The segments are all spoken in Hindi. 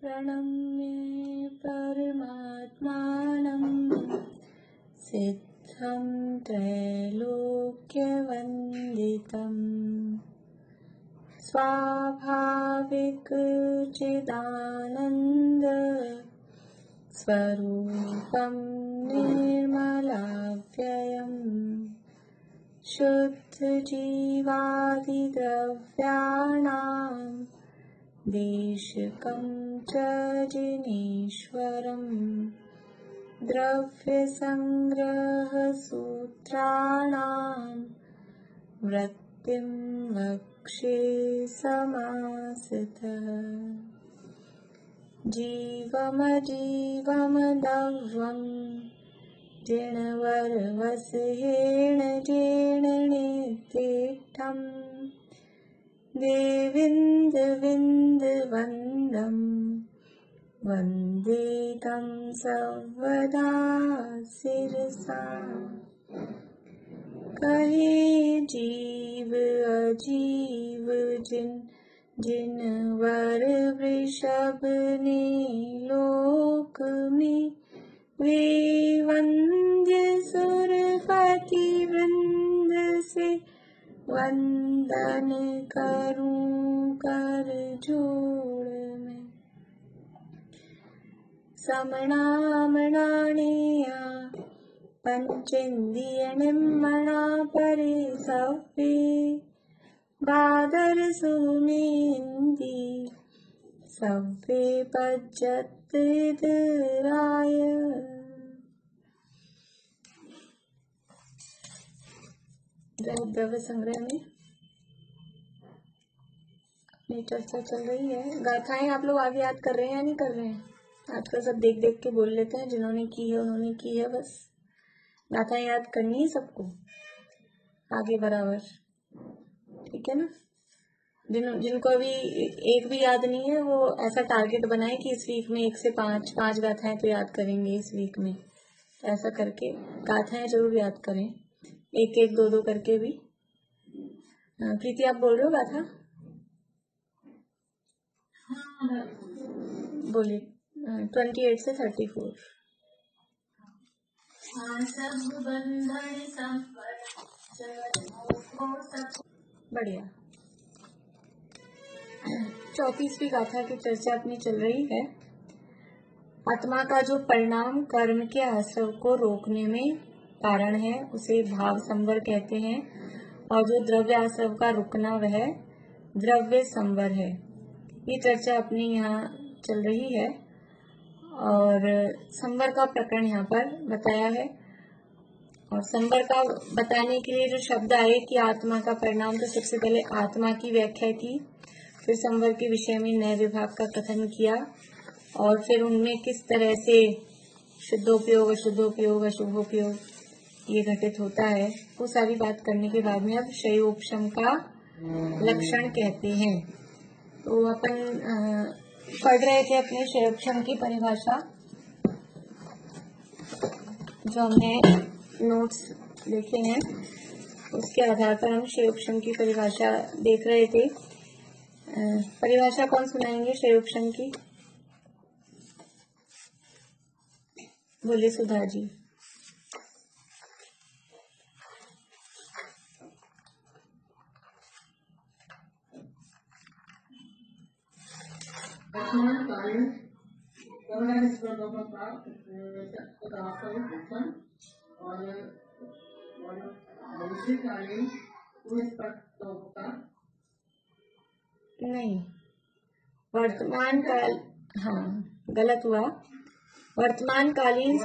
प्रणम्य परमात्मानं सिद्धं त्रैलोक्यवन्दितं स्वाभाविकचिदानन्द स्वरूपं निर्मलाव्ययम् शुद्धजीवादिद्रव्याणां देशकं च जिनेश्वरम् द्रव्यसंग्रहसूत्राणां वृत्तिं वक्षे समासतः जीवमजीवमदव्यं जिणवरवसहेण जेणनेत्थं देविन्दविन्दवन्दं वन्दे तं सर्वदा शिरसा कहे जीव अजीव जिनवर वृषभ ने लोक में वे वंद्य सुरपति वृंद से वंदन करूं कर जोड़ में समणामणानेया पंचेन्द्रिय निम्मणा परे सव्वे बादर सुमेन्दी सव्वे पज्जत हृदराय। द्रव्य संग्रह में अपनी चर्चा चल रही है। गाथाएं आप लोग आगे याद कर रहे हैं या नहीं कर रहे हैं? आजकल सब देख देख के बोल लेते हैं, जिन्होंने की है उन्होंने की है, बस गाथाएं याद करनी है सबको आगे बराबर, ठीक है ना। जिनको अभी एक भी याद नहीं है वो ऐसा टारगेट बनाए कि इस वीक में 1 से 5 गाथाएं तो याद करेंगे इस वीक में। ऐसा करके गाथाएं जरूर याद करें, 1-1, 2-2 करके भी। प्रीति आप बोल रहे हो गाथा? बोलिए। 28 से 34। बढ़िया। 34वीं गाथा की चर्चा अपनी चल रही है। आत्मा का जो परिणाम कर्म के आश्रव को रोकने में कारण है उसे भाव संवर कहते हैं, और जो द्रव्य आश्रव का रुकना वह द्रव्य संवर है। ये चर्चा अपनी यहाँ चल रही है और संवर का प्रकरण यहाँ पर बताया है। और संवर का बताने के लिए जो शब्द आए कि आत्मा का परिणाम, तो सबसे पहले आत्मा की व्याख्या की, फिर संवर के विषय में नए विभाग का कथन किया, और फिर उनमें किस तरह से शुद्धोपयोग, अशुद्धोपयोग, अशुभोपयोग ये घटित होता है, वो सारी बात करने के बाद में अब क्षयोपशम का लक्षण कहते हैं। तो अपन पढ़ रहे थे अपने क्षयोपशम की परिभाषा, जो हमने नोट्स देखे हैं उसके आधार पर हम क्षयोपशम की परिभाषा देख रहे थे। परिभाषा कौन सुनाएंगे क्षयोपशम की? बोलिए सुधा जी। नहीं, वर्तमान काल, हाँ गलत हुआ। वर्तमान कालीन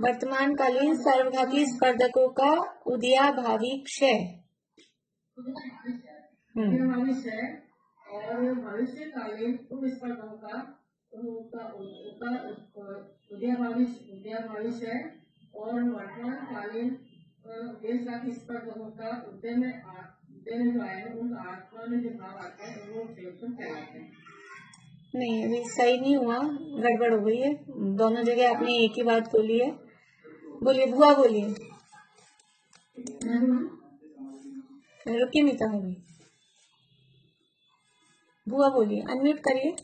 वर्तमानकालीन सर्वघाती स्पर्धकों का उदयाभावी क्षय और भविष्यकालीन स्पर्धकों का उदयाभावी क्षय और वर्तमानकालीन देशव्यापी स्पर्धकों का उद्यम जो है उनका आत्मा में जो भाव आता है वो क्षयोपशम कहलाते हैं। नहीं, अभी सही नहीं हुआ, गड़बड़ हो गई है। दोनों जगह आपने एक ही बात बोली है। बोलिए, बुआ बोलिए। रुकिए मीता होगी, बुआ बोलिए, अनम्यूट करिए।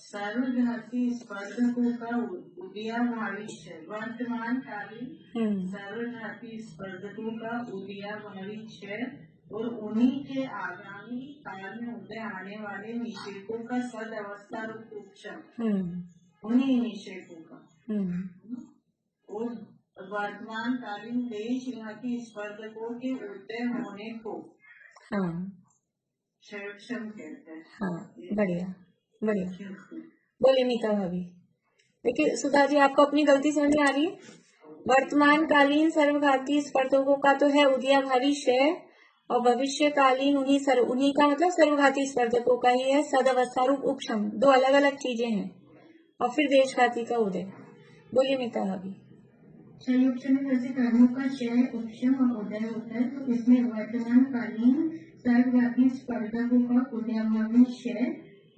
सर्वघाती स्पर्धकों का उदया भविष्य वर्तमान कालीन सर्वघाती स्पर्धकों का उदया भविष्य और उन्हीं के आगामी काल में उदय आने वाले निषेधों का सद अवस्था रूप उपशम, उन्हीं निषेधों का और वर्तमान कालीन देशघाती स्पर्धकों के उदय होने को क्षयक्षम कहते हैं। हाँ, बढ़िया बढ़िया। बोलिए मीता भाभी। देखिए सुधा जी, आपको अपनी गलती समझ में आ रही है। वर्तमान कालीन सर्वघाती स्पर्धकों का तो है उदया भविष्य, और भविष्य कालीन उन्हीं का मतलब सर्वघाती स्पर्धकों का ही है सदअवस्था रूप उपशम। दो अलग अलग चीजें हैं। और फिर देशघाती का उदय। बोलिए मीता भाभी। क्षयोपशम में जैसे कर्मों का क्षय उपशम और उदय होता है, तो इसमें वर्तमान कालीन सर्वघाती स्पर्धकों का उदयमानी क्षय,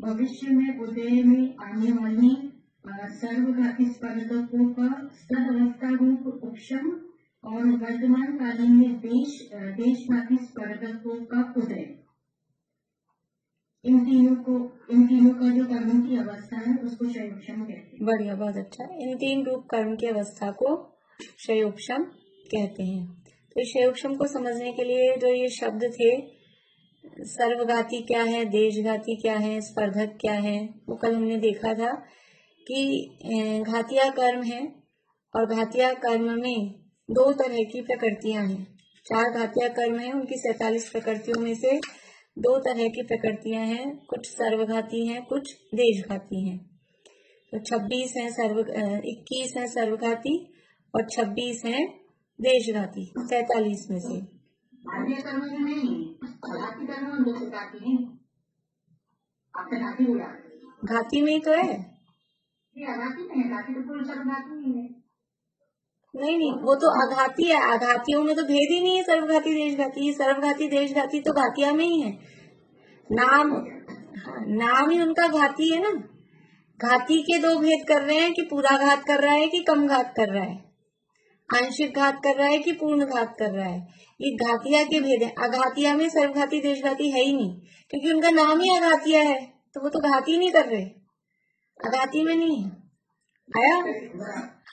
भविष्य में उदय में आने वाली सर्वघाती स्पर्धकों का सदअवस्था रूप उपशम, और वर्तमान कालीन में देशघाती स्पर्धकों का उदय। इन तीनों का जो कर्मों की अवस्था है उसको क्षयोपशम कहते हैं। बढ़िया, बहुत अच्छा। इन तीन रूप कर्म की अवस्था को क्षयोपशम कहते हैं। तो क्षयोपशम को समझने के लिए जो ये शब्द थे, सर्वघाती क्या है, देशघाती क्या है, स्पर्धक क्या है, वो कल हमने देखा था कि घातिया कर्म है, और घातिया कर्म में दो तरह की प्रकृतियां हैं। 4 घातिया कर्म है, उनकी 47 प्रकृतियों में से 2 तरह की प्रकृतियां हैं, कुछ सर्वघाती हैं, कुछ देशघाती हैं। तो 21 है सर्वघाती और 26 है देशघाती, 47 में से। घाती में ही तो है। नहीं, वो तो अघाती है। अघातियों में तो भेद ही नहीं है सर्वघाती देशघाती। सर्वघाती देशघाती तो घातिया में ही है। नाम ही उनका घाती है ना। घाती के 2 भेद कर रहे हैं कि पूरा घात कर रहा है कि कम घात कर रहा है, आंशिक घात कर रहा है कि पूर्ण घात कर रहा है। ये घातिया के भेद है। अघातिया में सर्वघाती देशघाती है ही नहीं, क्योंकि उनका नाम ही अघातिया है, तो वो तो घाती नहीं कर रहे, अघाती में नहीं है। आया?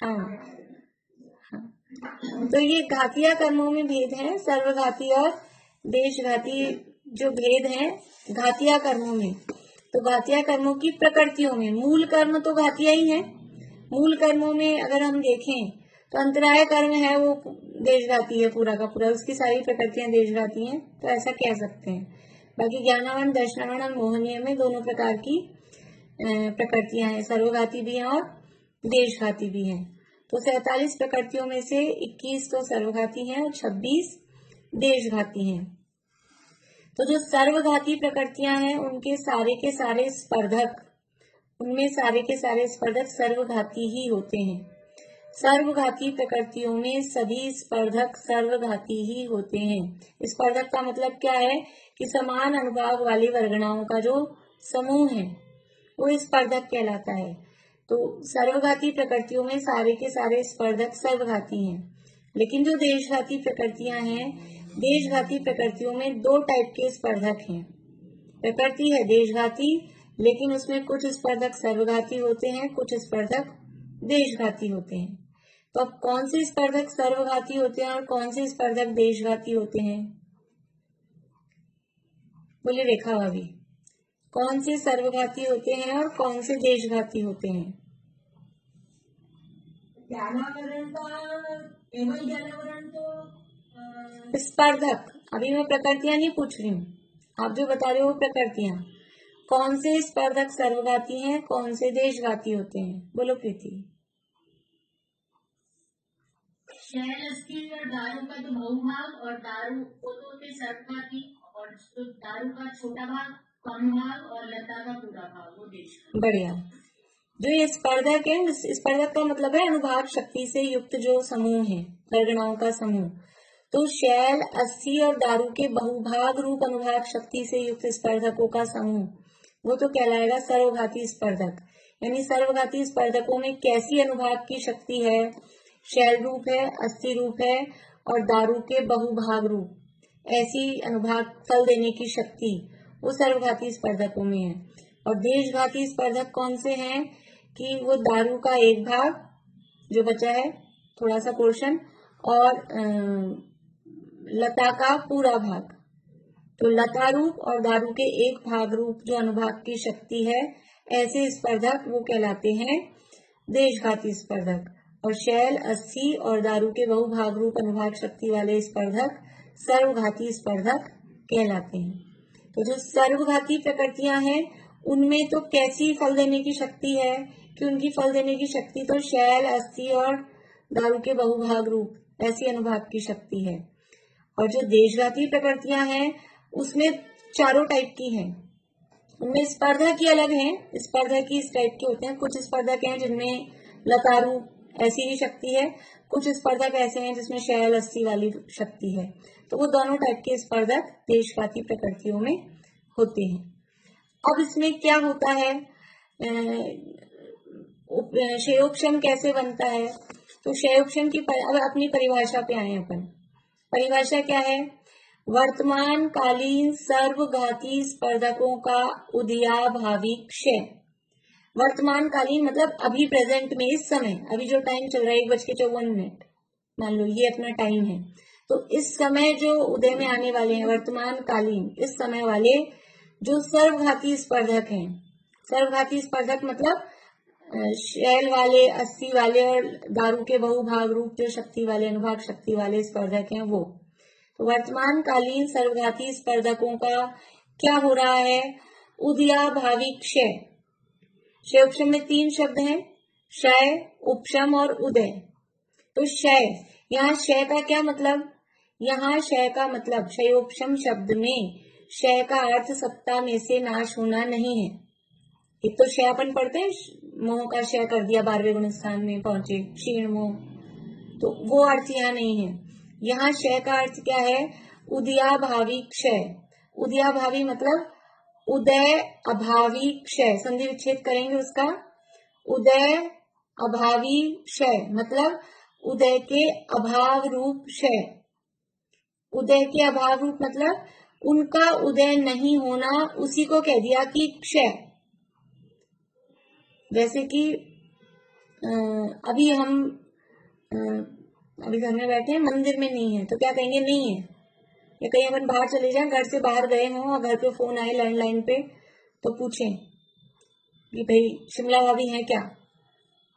हाँ। तो ये घातिया कर्मों में भेद है, सर्वघाती और देशघाती जो भेद है घातिया कर्मों में। तो घातिया कर्मों की प्रकृतियों में मूल कर्म तो घातिया ही है। मूल कर्मों में अगर हम देखें तो अंतराय कर्म है वो देशघाती है, पूरा का पूरा, उसकी सारी प्रकृतियां देशघाती हैं, तो ऐसा कह सकते हैं। बाकी ज्ञानावन, दर्शनावन और मोहनीय में दोनों प्रकार की प्रकृतियां हैं, सर्वघाती भी हैं और देशघाती भी हैं। तो 47 प्रकृतियों में से 21 तो सर्वघाती हैं और 26 देशघाती हैं। तो जो सर्वघाती प्रकृतियां हैं उनके सारे के सारे स्पर्धक, उनमें सारे के सारे स्पर्धक सर्वघाती ही होते हैं। सर्वघाती प्रकृतियों में सभी स्पर्धक सर्वघाती ही होते हैं। स्पर्धक का मतलब क्या है कि समान अनुभाग वाली वर्गणाओं का जो समूह है वो स्पर्धक कहलाता है। तो सर्वघाती प्रकृतियों में सारे के सारे स्पर्धक सर्वघाती हैं। लेकिन जो देशघाती प्रकृतियां हैं, देशघाती प्रकृतियों में 2 टाइप के स्पर्धक हैं। प्रकृति है देशघाती, लेकिन उसमें कुछ स्पर्धक सर्वघाती होते हैं, कुछ स्पर्धक देशघाती होते हैं। तो अब कौन से स्पर्धक सर्वघाती होते हैं और कौन से स्पर्धक देशघाती होते हैं? बोलिए रेखा भाभी, कौन से सर्वघाती होते हैं और कौन से देशघाती होते हैं? स्पर्धक, अभी मैं प्रकृतियां नहीं पूछ रही हूँ, आप जो बता रहे हो प्रकृतियां। कौन से स्पर्धक सर्वघाती हैं, कौन से देशघाती होते हैं? बोलो प्रीति। दारू का जो बहुभाग और दारू को तो होते सर्वघाती, और दारू का छोटा भाग, कम भाग, और लता का पूरा भाग वो देशघाती। बढ़िया। जो ये स्पर्धक है, स्पर्धक का मतलब है अनुभाग शक्ति से युक्त जो समूह है, वर्गणाओं का समूह, तो शैल, अस्थि और दारू के बहुभाग रूप अनुभाग शक्ति से युक्त स्पर्धकों का समूह, वो तो कहलाएगा सर्वघाती स्पर्धक। यानी सर्वघाती स्पर्धकों में कैसी अनुभाग की शक्ति है? शैल रूप है, अस्थि रूप है और दारू के बहुभाग रूप, ऐसी अनुभाग फल देने की शक्ति वो सर्वघाती स्पर्धकों में है। और देशघाती स्पर्धक कौन से हैं? कि वो दारू का एक भाग जो बचा है, थोड़ा सा पोर्शन, और लता का पूरा भाग। तो लता रूप और दारू के एक भाग रूप जो अनुभाग की शक्ति है, ऐसे स्पर्धक वो कहलाते हैं देशघाती स्पर्धक। और शैल, अस्थि और दारू के बहुभाग रूप अनुभाग शक्ति वाले स्पर्धक सर्वघाती स्पर्धक कहलाते हैं। तो जो सर्वघाती प्रकृतियां हैं उनमें तो कैसी फल देने की शक्ति है? कि उनकी फल देने की शक्ति तो शैल, अस्थि और दारू के बहुभाग रूप ऐसी अनुभाग की शक्ति है। और जो देशघाती प्रकृतियां हैं उसमें चारों टाइप की हैं। उनमें स्पर्धा की अलग है, स्पर्धा की इस टाइप के होते हैं। कुछ स्पर्धक हैं जिनमें लतारू ऐसी ही शक्ति है, कुछ स्पर्धक ऐसे हैं जिसमें शैल, अस्थि वाली शक्ति है। तो वो दोनों टाइप के स्पर्धक देशघाती प्रकृतियों में होते हैं। अब इसमें क्या होता है, क्षयोपशम कैसे बनता है? तो क्षयोपशम की अब अपनी परिभाषा पे आए अपन। परिभाषा क्या है? वर्तमान कालीन सर्वघाती स्पर्धकों का उदयाभावी क्षय। वर्तमान कालीन मतलब अभी प्रेजेंट में, इस समय, अभी जो टाइम चल रहा है 1:54 मान लो ये अपना टाइम है। तो इस समय जो उदय में आने वाले हैं वर्तमान कालीन, इस समय वाले जो सर्वघाती स्पर्धक हैं, सर्वघाती स्पर्धक मतलब शैल वाले, अस्थि वाले और दारू के बहुभाग रूप जो शक्ति वाले, अनुभाग शक्ति वाले स्पर्धक हैं वो। तो वर्तमान कालीन सर्वघाती स्पर्धकों का क्या हो रहा है? उदयाभावी क्षय। क्षयोपशम में 3 शब्द हैं, क्षय, उपशम और उदय। तो क्षय, यहाँ क्षय का क्या मतलब? यहाँ क्षय का मतलब, क्षयोपशम शब्द में क्षय का अर्थ सत्ता में से नाश होना नहीं है। एक तो क्षय अपन पढ़ते हैं, मोह का क्षय कर दिया, 12वें गुण स्थान में पहुंचे, क्षीण मोह, तो वो अर्थ यहाँ नहीं है। यहाँ क्षय का अर्थ क्या है? उदयाभावी क्षय। उदयाभावी मतलब उदय अभावी क्षय, संधि विच्छेद करेंगे उसका। उदय अभावी क्षय मतलब उदय के अभाव रूप क्षय। उदय के अभाव रूप मतलब उनका उदय नहीं होना, उसी को कह दिया कि क्षय। जैसे कि अभी हम अभी घर में बैठे हैं, मंदिर में नहीं है, तो क्या कहेंगे? नहीं है। या कहीं अपन बाहर चले जाएं, घर से बाहर गए हों और घर पे फोन आए लैंडलाइन पे, तो पूछें कि भाई शिमला भाभी है क्या?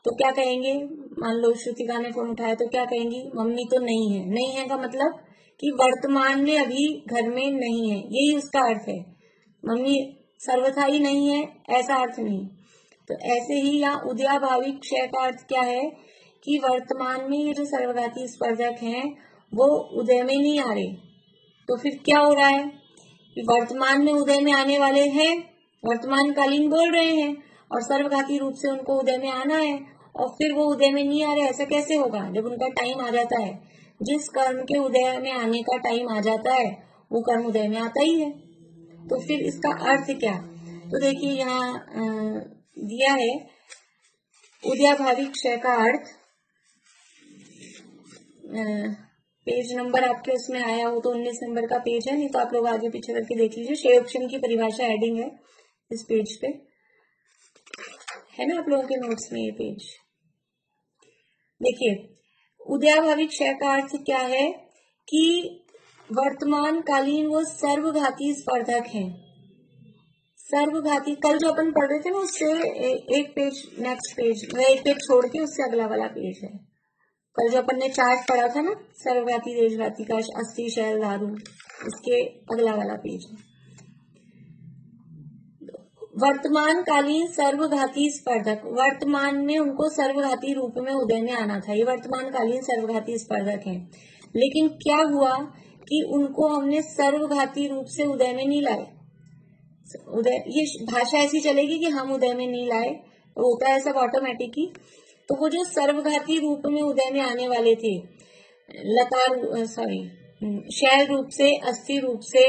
तो क्या कहेंगे? मान लो श्रुतिका ने फोन उठाया तो क्या कहेंगी? मम्मी तो नहीं है। नहीं है का मतलब कि वर्तमान में अभी घर में नहीं है, यही उसका अर्थ है। मम्मी सर्वथा ही नहीं है ऐसा अर्थ नहीं। तो ऐसे ही यहाँ उदयाभावी क्षय का अर्थ क्या है? कि वर्तमान में ये जो सर्वघाती स्पर्धक हैं वो उदय में नहीं आ रहे। तो फिर क्या हो रहा है कि वर्तमान में उदय में आने वाले हैं, वर्तमान कालीन बोल रहे हैं, और सर्वघाती रूप से उनको उदय में आना है, और फिर वो उदय में नहीं आ रहे। ऐसा कैसे होगा? जब उनका टाइम आ जाता है, जिस कर्म के उदय में आने का टाइम आ जाता है वो कर्म उदय में आता ही है। तो फिर इसका अर्थ क्या? तो देखिए यहाँ दिया है उदयाभावी क्षय का अर्थ। पेज नंबर आपके उसमें आया हो तो 19 नंबर का पेज है, नहीं तो आप लोग आगे पीछे करके देख लीजिए। क्षयोपशम की परिभाषा हेडिंग है इस पेज पे, है ना आप लोगों के नोट्स में ये पेज। देखिए उदयाभावी क्षय का अर्थ क्या है? कि वर्तमान कालीन वो सर्वघाती स्पर्धक हैं। सर्वघाती, कल जो अपन पढ़ रहे थे ना उससे एक पेज, नेक्स्ट पेज, वह एक पेज छोड़ के उससे अगला वाला पेज है। कल जो अपन ने चार्ट पढ़ा था ना सर्वघाती देशघाती का, अस्थि, शैल, दारू, इसके अगला वाला पेज है। वर्तमान कालीन सर्वघाती स्पर्धक, वर्तमान में उनको सर्वघाती रूप में उदय में आना था, ये वर्तमान कालीन सर्वघाती स्पर्धक हैं। लेकिन क्या हुआ कि उनको हमने सर्वघाती रूप से उदय में नहीं लाए। उदय, ये भाषा ऐसी चलेगी कि हम उदय में नहीं लाए, तो होता है सब ऑटोमेटिक ही। तो वो जो सर्वघाती रूप में उदय में आने वाले थे, लता, सॉरी, शैल रूप से, अस्थि रूप से,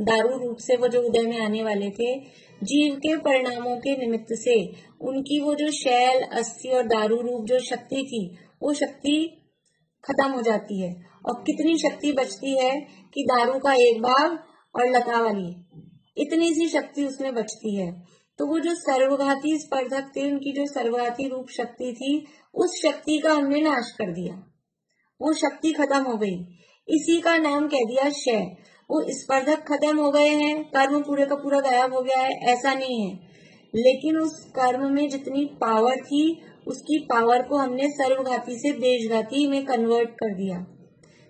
दारू रूप से वो जो उदय में आने वाले थे, जीव के परिणामों के निमित्त से उनकी वो जो शैल, अस्थि और दारू रूप जो शक्ति थी, वो शक्ति खत्म हो जाती है। और कितनी शक्ति बचती है कि दारू का एक भाग और लता वाली इतनी सी शक्ति उसमें बचती है। तो वो जो सर्वघाती स्पर्धक थे, उनकी जो सर्वघाती रूप शक्ति थी, उस शक्ति का हमने नाश कर दिया, वो शक्ति खत्म हो गई, इसी का नाम कह दिया क्षय। वो स्पर्धक खत्म हो गए हैं, कर्म पूरे का पूरा गायब हो गया है, ऐसा नहीं है, लेकिन उस कर्म में जितनी पावर थी, उसकी पावर को हमने सर्वघाती से देशघाती में कन्वर्ट कर दिया।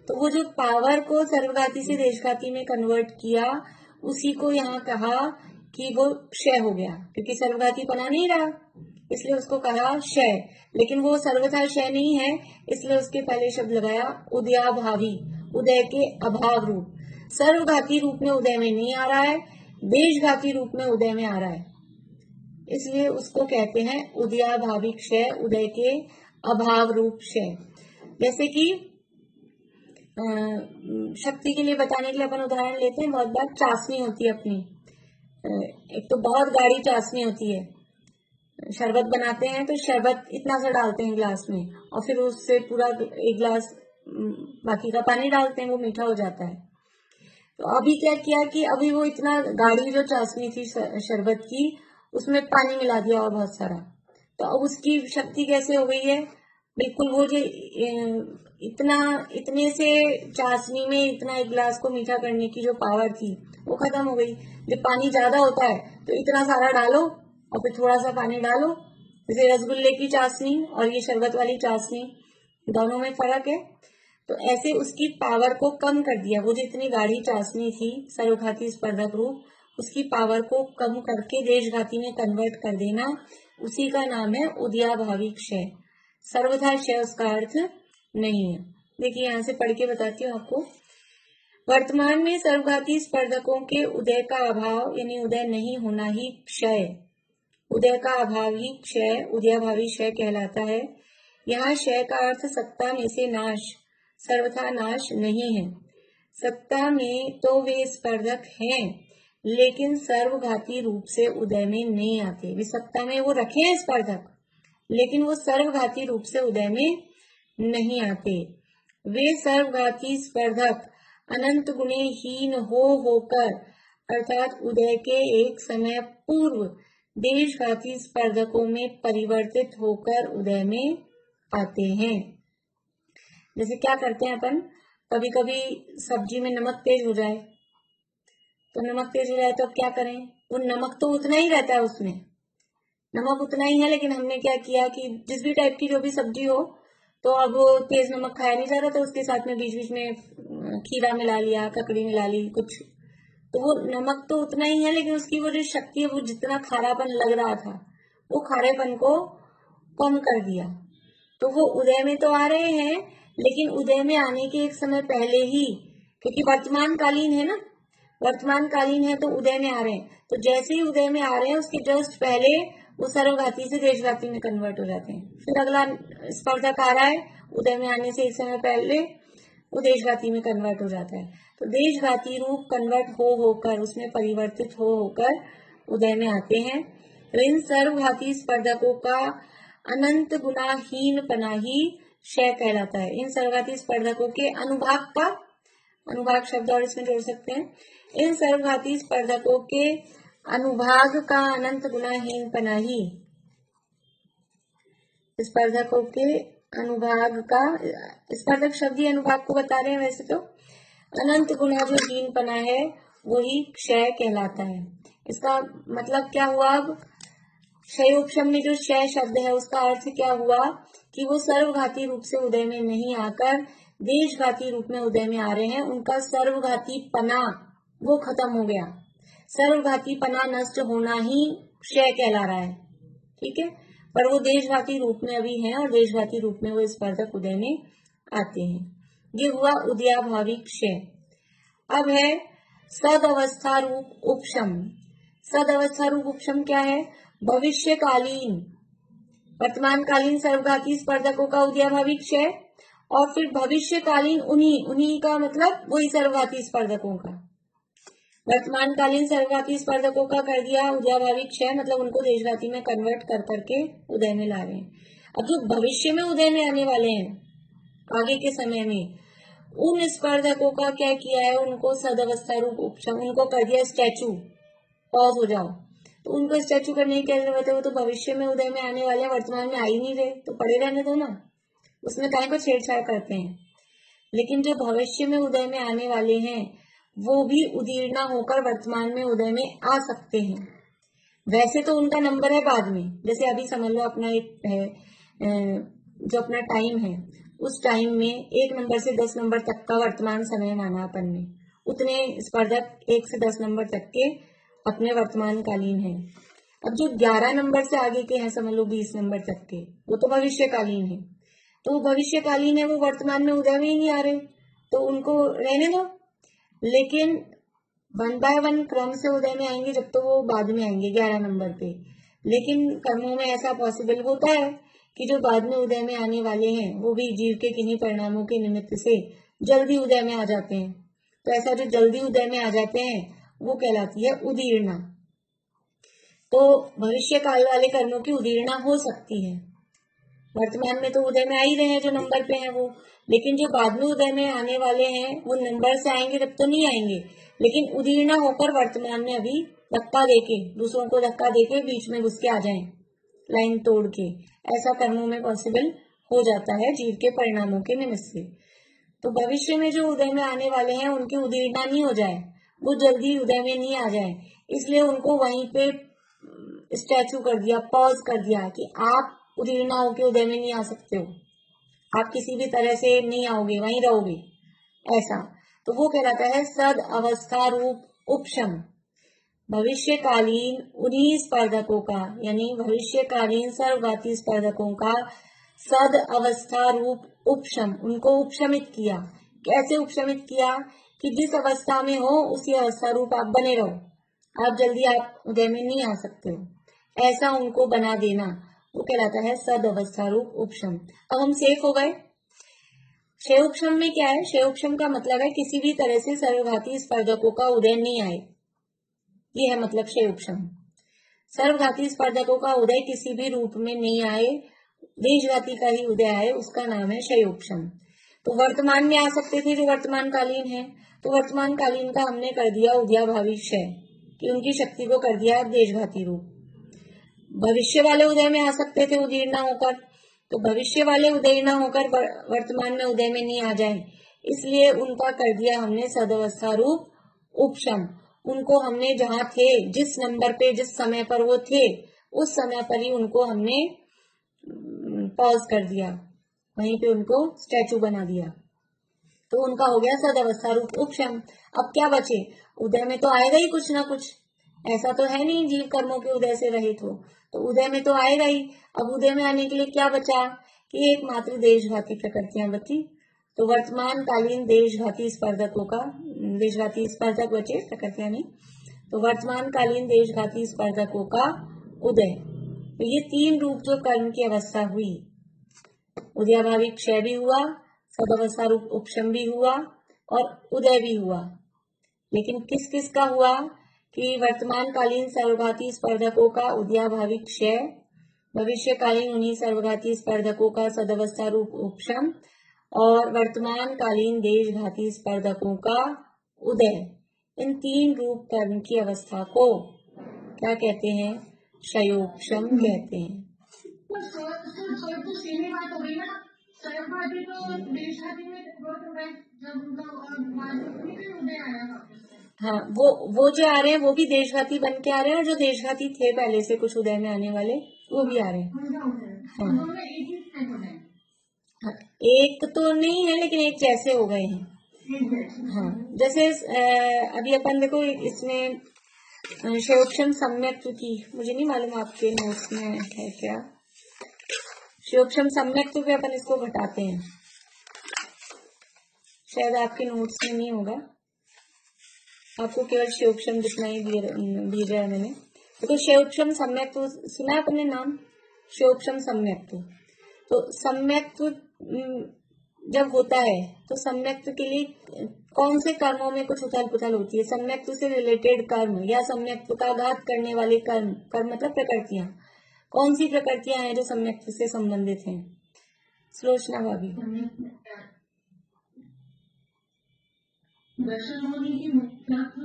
तो वो जो पावर को सर्वघाती से देशघाती में कन्वर्ट किया, उसी को यहाँ कहा कि वो क्षय हो गया, क्योंकि सर्वघाती पना नहीं रहा, इसलिए उसको कहा क्षय। लेकिन वो सर्वथा क्षय नहीं है, इसलिए उसके पहले शब्द लगाया उदयाभावी, उदय के अभाव रूप। सर्वघाती रूप में उदय में नहीं आ रहा है, देशघाती रूप में उदय में आ रहा है, इसलिए उसको कहते हैं उदयाभावी क्षय, उदय के अभाव रूप क्षय। जैसे कि शक्ति के लिए बताने के लिए अपन उदाहरण लेते हैं, बहुत बार चाशनी होती है अपनी, एक तो बहुत गाढ़ी चाशनी होती है, शरबत बनाते हैं तो शरबत इतना सा डालते हैं गिलास में, और फिर उससे पूरा एक गिलास बाकी का पानी डालते हैं, वो मीठा हो जाता है। तो अभी क्या किया कि अभी वो इतना गाढ़ी जो चाशनी थी शरबत की, उसमें पानी मिला दिया और बहुत सारा, तो अब उसकी शक्ति कैसे हो गई है, बिल्कुल वो जो इतने से चाशनी में इतना एक गिलास को मीठा करने की जो पावर थी, वो खत्म हो गई। जब पानी ज्यादा होता है तो इतना सारा डालो और फिर थोड़ा सा पानी डालो, जैसे रसगुल्ले की चाशनी और ये शरबत वाली चाशनी, दोनों में फर्क है। तो ऐसे उसकी पावर को कम कर दिया, वो जो इतनी गाढ़ी चाशनी थी सर्वघाती स्पर्धक रूप, उसकी पावर को कम करके देशघाती में कन्वर्ट कर देना, उसी का नाम है उदयाभावी क्षय। सर्वथा क्षय उसका अर्थ नहीं है। देखिए यहाँ से पढ़ के बताती हूँ आपको। वर्तमान में सर्वघाती स्पर्धकों के उदय का अभाव यानी उदय नहीं होना ही क्षय, उदय का अभाव ही क्षय, उदयाभावी क्षय कहलाता है। यहाँ क्षय का अर्थ सत्ता में से नाश, सर्वथा नाश नहीं है। सत्ता में तो वे स्पर्धक हैं, लेकिन सर्वघाती रूप से उदय में नहीं आते। वे सत्ता में वो रखे हैं स्पर्धक, लेकिन वो सर्वघाती रूप से उदय में नहीं आते। वे सर्वघाती स्पर्धक अनंत गुणे हीन होकर अर्थात उदय के एक समय पूर्व देशघाती स्पर्धकों में परिवर्तित होकर उदय में आते हैं। जैसे क्या करते हैं अपन, कभी कभी सब्जी में नमक तेज हो जाए, तो नमक तेज हो जाए तो अब क्या करें, वो नमक तो उतना ही रहता है, उसमें नमक उतना ही है, लेकिन हमने क्या किया कि जिस भी टाइप की जो भी सब्जी हो, तो अब वो तेज नमक खाया नहीं जा रहा, तो उसके साथ में बीच बीच में खीरा मिला लिया, ककड़ी मिला ली कुछ, तो वो नमक तो उतना ही है, लेकिन उसकी वो जो शक्ति है, वो जितना खारापन लग रहा था, वो खारेपन को कम कर दिया। तो वो उदय में तो आ रहे हैं, लेकिन उदय में आने के एक समय पहले ही, क्योंकि वर्तमान कालीन है ना, वर्तमान कालीन है तो उदय में आ रहे हैं, तो जैसे ही उदय में आ रहे हैं उसके जस्ट पहले वो सर्वघाती से देशघाती में कन्वर्ट हो जाते हैं। फिर अगला स्पर्धक आ रहा है, उदय में आने से एक समय पहले वो देशघाती में कन्वर्ट हो जाता है। तो देशघाती रूप कन्वर्ट होकर उसमें परिवर्तित होकर उदय में आते हैं। तो इन सर्वघाती स्पर्धकों का अनंत गुणाहीन पना ही क्षय कहलाता है। इन सर्वघाती स्पर्धकों के अनुभाग का, अनुभाग शब्द और इसमें जोड़ सकते हैं, इन सर्वघाती स्पर्धकों के अनुभाग का अनंत गुणाहीन पना ही, स्पर्धकों के अनुभाग का, स्पर्धक शब्द ही अनुभाग को बता रहे हैं, वैसे तो अनंत गुना जो हीन पना है वही क्षय कहलाता है। इसका मतलब क्या हुआ, अब क्षयोपशम में जो क्षय शब्द है उसका अर्थ क्या हुआ कि वो सर्वघाती रूप से उदय में नहीं आकर देशघाती रूप में उदय में आ रहे हैं, उनका सर्वघाती पना वो खत्म हो गया। सर्वघाती पना नष्ट होना ही क्षय कहला रहा है, ठीक है, पर वो देशघाती रूप में अभी है और देशघाती रूप में वो स्पर्धक उदय में आते हैं। ये हुआ उदयाभावी क्षय। अब है सदअवस्था रूप उपशम। सदअवस्था रूप उपशम क्या है, भविष्यकालीन, वर्तमान कालीन सर्वघाती स्पर्धकों का उदयाभावी क्षय और फिर भविष्यकालीन उन्हीं का मतलब वही सर्वघाती स्पर्धकों का। वर्तमानकालीन सर्वघाती स्पर्धकों का कर दिया उदयाभावी क्षय, मतलब उनको देशघाती में कन्वर्ट कर करके उदय में ला रहे हैं। अब जो भविष्य में उदय में आने वाले हैं आगे के समय में, उन स्पर्धकों का क्या किया है, उनको सदवस्था रूप उपशम, उनको कर दिया स्टैचू, पॉज हो जाओ। तो उनको स्टैचू करने की क्या जरूरत है, वो तो भविष्य में उदय में आने वाले, वर्तमान में आ ही नहीं रहे, तो पड़े रहने दो ना, उसमें काहे को छेड़छाड़ करते हैं। लेकिन जो भविष्य में उदय में आने वाले हैं वो भी उदीर्णा होकर वर्तमान में उदय में आ सकते हैं। वैसे तो उनका नंबर है बाद में, जैसे अभी समझ लो अपना एक है जो अपना टाइम है, उस टाइम में 1 नंबर से 10 नंबर तक का वर्तमान समय माना अपन ने, उतने स्पर्धक 1 से 10 नंबर तक के अपने वर्तमान कालीन है। अब जो 11 नंबर से आगे के हैं, समझ लो 20 नंबर तक के, वो तो भविष्यकालीन है। तो वो भविष्यकालीन है, वो वर्तमान में उदय में ही नहीं आ रहे, तो उनको रहने दो। लेकिन 1 बाय 1 क्रम से उदय में आएंगे, जब तो वो बाद में आएंगे 11 नंबर पे। लेकिन कर्मों में ऐसा पॉसिबल होता है कि जो बाद में उदय में आने वाले हैं वो भी जीव के किन्हीं परिणामों के निमित्त से जल्दी उदय में आ जाते हैं। तो ऐसा जो जल्दी उदय में आ जाते हैं वो कहलाती है उदीर्णा। तो भविष्य काल वाले कर्मों की उदीर्णा हो सकती है। वर्तमान में तो उदय में आ ही रहे हैं जो नंबर पे हैं वो, लेकिन जो बाद में उदय में आने वाले हैं वो नंबर से आएंगे तब तो नहीं आएंगे, लेकिन उदीर्णा होकर वर्तमान में अभी धक्का देके, दूसरों को धक्का देके बीच में घुस के आ जाएं लाइन तोड़ के, ऐसा कर्मों में पॉसिबल हो जाता है जीव के परिणामों के निमित्त से। तो भविष्य में जो उदय में आने वाले हैं उनकी उदीर्णा नहीं हो जाए, वो जल्दी उदय में नहीं आ जाए, इसलिए उनको वहीं पे स्टैचू कर दिया, पॉज कर दिया कि आप उदीर्णा होके उदय में नहीं आ सकते हो, आप किसी भी तरह से नहीं आओगे, वहीं रहोगे, ऐसा। तो वो कहलाता है सद अवस्था रूप उपशम। भविष्यकालीन उन्हीं स्पर्धकों का, यानी भविष्यकालीन सर्वघाती स्पर्धकों का सद अवस्था रूप उपशम, उनको उपशमित किया। कैसे उपशमित किया कि जिस अवस्था में हो उसी अवस्था रूप आप बने रहो, आप जल्दी आप उदय में नहीं आ सकते हो, ऐसा उनको बना देना, वो कहलाता है सद अवस्था रूप उपशम। अब हम सेफ हो गए। क्षय उपशम में क्या है, क्षय उपशम का मतलब है किसी भी तरह से सर्वघाती स्पर्धकों का उदय नहीं आए, ये है मतलब क्षय उपशम। सर्वघाती स्पर्धकों का उदय किसी भी रूप में नहीं आए, देशघाती का ही उदय आए, उसका नाम है क्षय उपशम। तो वर्तमान में आ सकते थे जो वर्तमान कालीन है, तो वर्तमान कालीन का हमने कर दिया उदयाभावी क्षय, कि उनकी शक्ति को कर दिया देशघाती रूप। भविष्य वाले उदय में आ सकते थे उदीर्णा होकर, तो भविष्य वाले उदीर्णा होकर वर्तमान में उदय में नहीं आ जाए, इसलिए उनका कर दिया हमने सदवस्था रूप उपशम। उनको हमने जहां थे, जिस नंबर पे जिस समय पर वो थे, उस समय पर ही उनको हमने पॉज कर दिया, वहीं पे उनको स्टैचू बना दिया, तो उनका हो गया सदवस्था रूप उपशम। अब क्या बचे, उदय में तो आएगा ही कुछ ना कुछ, ऐसा तो है नहीं जीव कर्मों के उदय से रहित हो, तो उदय में तो आएगा ही। अब उदय में आने के लिए क्या बचा कि एकमात्र देशघाती प्रकृतियां बची, तो वर्तमान कालीन देशघाती स्पर्धकों का, देशघाती स्पर्धक बचे, प्रकृतियां नहीं, तो वर्तमान कालीन देशघाती स्पर्धकों का उदय। तो ये 3 रूप जो कर्म की अवस्था हुई, उदयाभावी क्षय भी हुआ, सदवस्था रूप उपशम भी हुआ और उदय भी हुआ। लेकिन किस किस का हुआ कि वर्तमान कालीन सर्वघाती स्पर्धकों का उदयाभावी क्षय, भविष्यकालीन उन्हीं सर्वघाती स्पर्धकों का सदवस्था रूप उपशम और वर्तमान कालीन देशघाती स्पर्धकों का उदय। इन 3 रूप कर्म की अवस्था को क्या कहते हैं, क्षयोपशम कहते हैं। तो सीधी बात हो गई ना, सर्वघाती तो देशघाती में बहुत हो गए, जब उनका उदय आया। हाँ, वो जो आ रहे हैं वो भी देशघाती बन के आ रहे हैं, और जो देशघाती थे पहले से कुछ उदय में आने वाले वो भी आ रहे हैं। हाँ, एक तो नहीं है लेकिन एक जैसे हो गए हैं। हाँ, जैसे अभी अपन देखो इसमें क्षयोपशम सम्यक्त्व की, मुझे नहीं मालूम आपके नोट्स में है क्या, क्षयोपशम सम्यक्त्व पे अपन इसको घटाते हैं, शायद आपके नोट्स में नहीं होगा, आपको केवल क्षयोपशम जितना ही भेजा है मैंने। तो क्षयोपशम सम्यक्त्व सुना है अपने नाम, क्षयोपशम सम्यक्त्व। तो सम्यक्त्व जब होता है तो सम्यक्त्व के लिए कौन से कर्मों में कुछ उथल पुथल होती है? सम्यक्त्व से रिलेटेड कर्म या सम्यक्त्व का घात करने वाले कर्म, कर्म मतलब प्रकृतियां, कौन सी प्रकृतियां हैं जो सम्यक्त्व से संबंधित हैं? सुलोचना भाभी। दर्शन होने की मिथ्यात्व,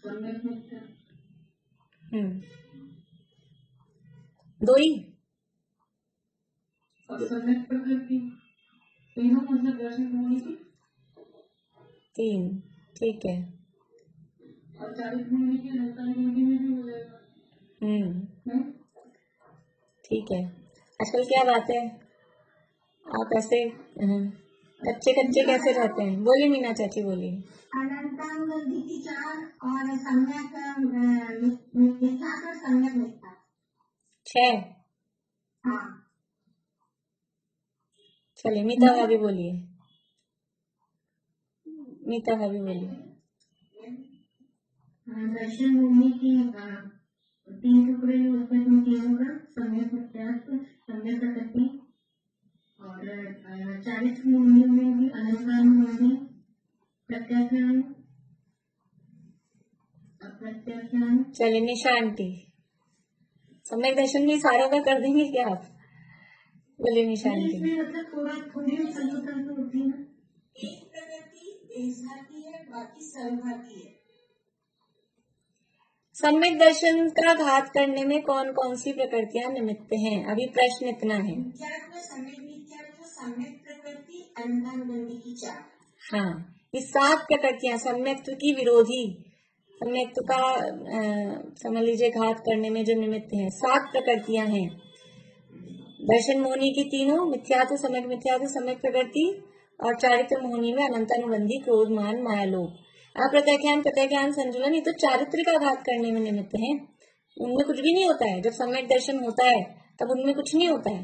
सम्यक मिथ्या। दो ही और सम्यक प्रकृति, तीनों मतलब दर्शन होने की, तीन, ठीक है। और चारित्र होने की लंका होने में भी हो जाएगा। ठीक है। आजकल क्या बात है, आप ऐसे कच्चे कच्चे कैसे रहते हैं? बोलिए मीना चाची, बोलिए। अनंतानुबंधी की चार और सम्यक मिथ्या और सम्यक मिथ्या, 6। हाँ। चलिए मीता भाभी बोलिए, मीता भाभी बोलिए। दर्शन भूमि की 3 टुकड़े, उसमें तुम तीनों का सम्यक मिथ्यात्व, सम्यक प्रकृति, और चारित्र भूमि में भी अनंतानुबंधी, प्रत्याख्यान, अप्रत्याख्यान। चलिए निशा आंटी, सम्यक दर्शन में सारों का कर देंगे क्या आप? बोलिए निशा आंटी। मतलब थोड़ी संतुलन तो होती है ना, एक प्रकृति देशघाती है, बाकी सर्वघाती है। सम्यक दर्शन का घात करने में कौन कौन सी प्रकृतियां निमित्त हैं? अभी प्रश्न इतना है। सम्यक मिथ्यात्व, सम्यक प्रकृति, अनंतानुबंधी की चार। हाँ, ये 7 प्रकृतियां सम्यक्त्व की विरोधी, सम्यक्त्व का समझ लीजिए घात करने में जो निमित्त हैं, 7 प्रकृतियां हैं। दर्शन मोहनी की तीनों, मिथ्यात्व, सम्यक प्रकृति, और चारित्र मोहनी में अनंतानुबंधी, क्रोध, मान, माया, लोभ। अप्रत्याख्यान, प्रत्याख्यान, संतुलन, ये तो चारित्र का घात करने में निमित्त है। उनमें कुछ भी नहीं होता है। जब सम्यक दर्शन होता है तब उनमें कुछ नहीं होता है,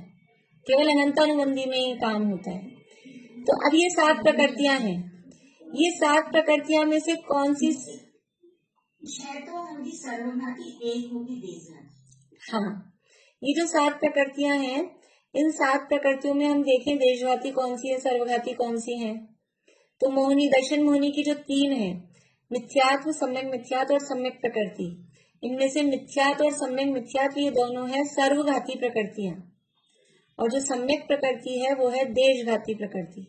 केवल अनंतानुबंधी में ही काम होता है। तो अब ये 7 प्रकृतियां हैं, ये 7 प्रकृतियां में से कौन सी? 6 तो होगी सर्वघाती, 1 होगी देशघाती। हाँ, ये जो 7 प्रकृतियां हैं, इन 7 प्रकृतियों में हम देखें देशघाती कौन सी है, सर्वघाती कौन सी है? तो मोहनी, दर्शन मोहनी की जो 3 है, मिथ्यात्व, सम्यक मिथ्यात्व और सम्यक प्रकृति, इनमें से मिथ्यात्व और सम्यक मिथ्यात्व ये दोनों है सर्वघाती प्रकृतियां, और जो सम्यक प्रकृति है वो है देशघाती प्रकृति।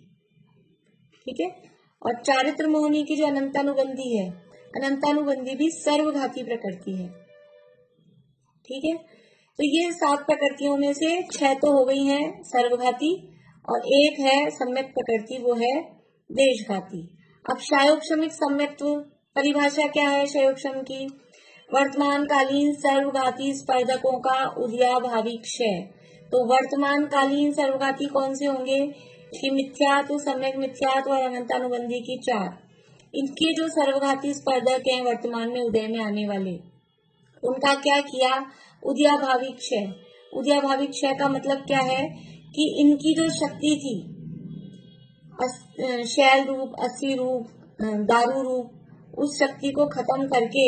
ठीक है। और चारित्र मोहनी की जो अनंतानुबंधी है, अनंतानुबंधी भी सर्वघाती प्रकृति है। ठीक है। तो ये 7 प्रकृतियों में से 6 तो हो गई हैं सर्वघाती, और 1 है सम्यक प्रकृति, वो है देशघाती। अब क्षयोक्षमिक सम्यक्त्व परिभाषा क्या है क्षयोक्षम की? वर्तमान कालीन सर्वघाती स्पर्धकों का उदयाभावी क्षय। तो वर्तमान कालीन सर्वघाती कौन से होंगे? कि मिथ्यात्व, सम्यक मिथ्यात्व और अनंतानुबंधी की 4, इनके जो सर्वघाती स्पर्धक हैं वर्तमान में उदय में आने वाले, उनका क्या किया? उदयाभावी क्षय। उदयाभावी क्षय का मतलब क्या है? कि इनकी जो शक्ति थी, शैल रूप, अस्थि रूप, दारू रूप, उस शक्ति को खत्म करके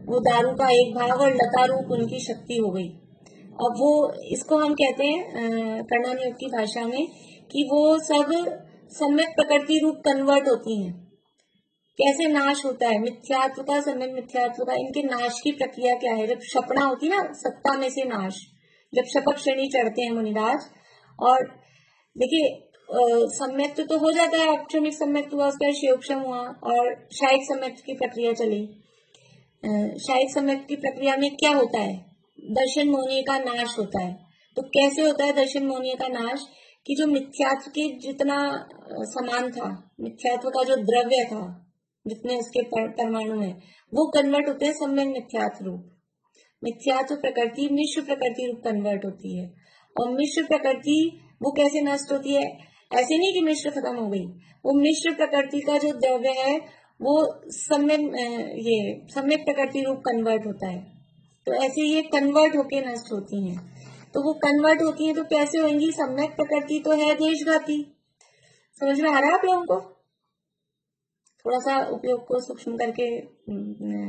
वो दारू का एक भाग और लता रूप उनकी शक्ति हो गई। अब वो, इसको हम कहते हैं कर्णन योग की भाषा में कि वो सब सम्यक प्रकृति रूप कन्वर्ट होती हैं। कैसे नाश होता है मिथ्यात्व का, सम्यक मिथ्यात्व का? इनके नाश की प्रक्रिया क्या है? जब शपना होती है ना, सत्ता में से नाश, जब शपथ श्रेणी चढ़ते हैं मुनिराज, और देखिए सम्यक्त्व तो हो जाता है, अक्षमिक सम्यक्त्व हुआ, उसके बाद क्षयोक्षम हुआ और शायिक सम्यक्त्व की प्रक्रिया चली। शायिक सम्यक्त्व की प्रक्रिया में क्या होता है? दर्शन मोहनीय का नाश होता है। तो कैसे होता है दर्शन मोहनीय का नाश? कि जो मिथ्यात्व के जितना समान था, मिथ्यात्व का जो द्रव्य था, जितने उसके परमाणु है, वो कन्वर्ट होते हैं सम्यक मिथ्यात्व रूप। मिथ्यात्व प्रकृति मिश्र प्रकृति रूप कन्वर्ट होती है। और मिश्र प्रकृति वो कैसे नष्ट होती है? ऐसे नहीं कि मिश्र खत्म हो गई, वो मिश्र प्रकृति का जो द्रव्य है वो सम्यक प्रकृति रूप कन्वर्ट होता है। तो ऐसे ये कन्वर्ट होके नष्ट होती हैं। तो वो कन्वर्ट होती हैं तो कैसे होंगी? सम्यक प्रकृति तो है देशघाती। समझ में आ रहा है आप लोगों को? थोड़ा सा उपयोग को सूक्ष्म करके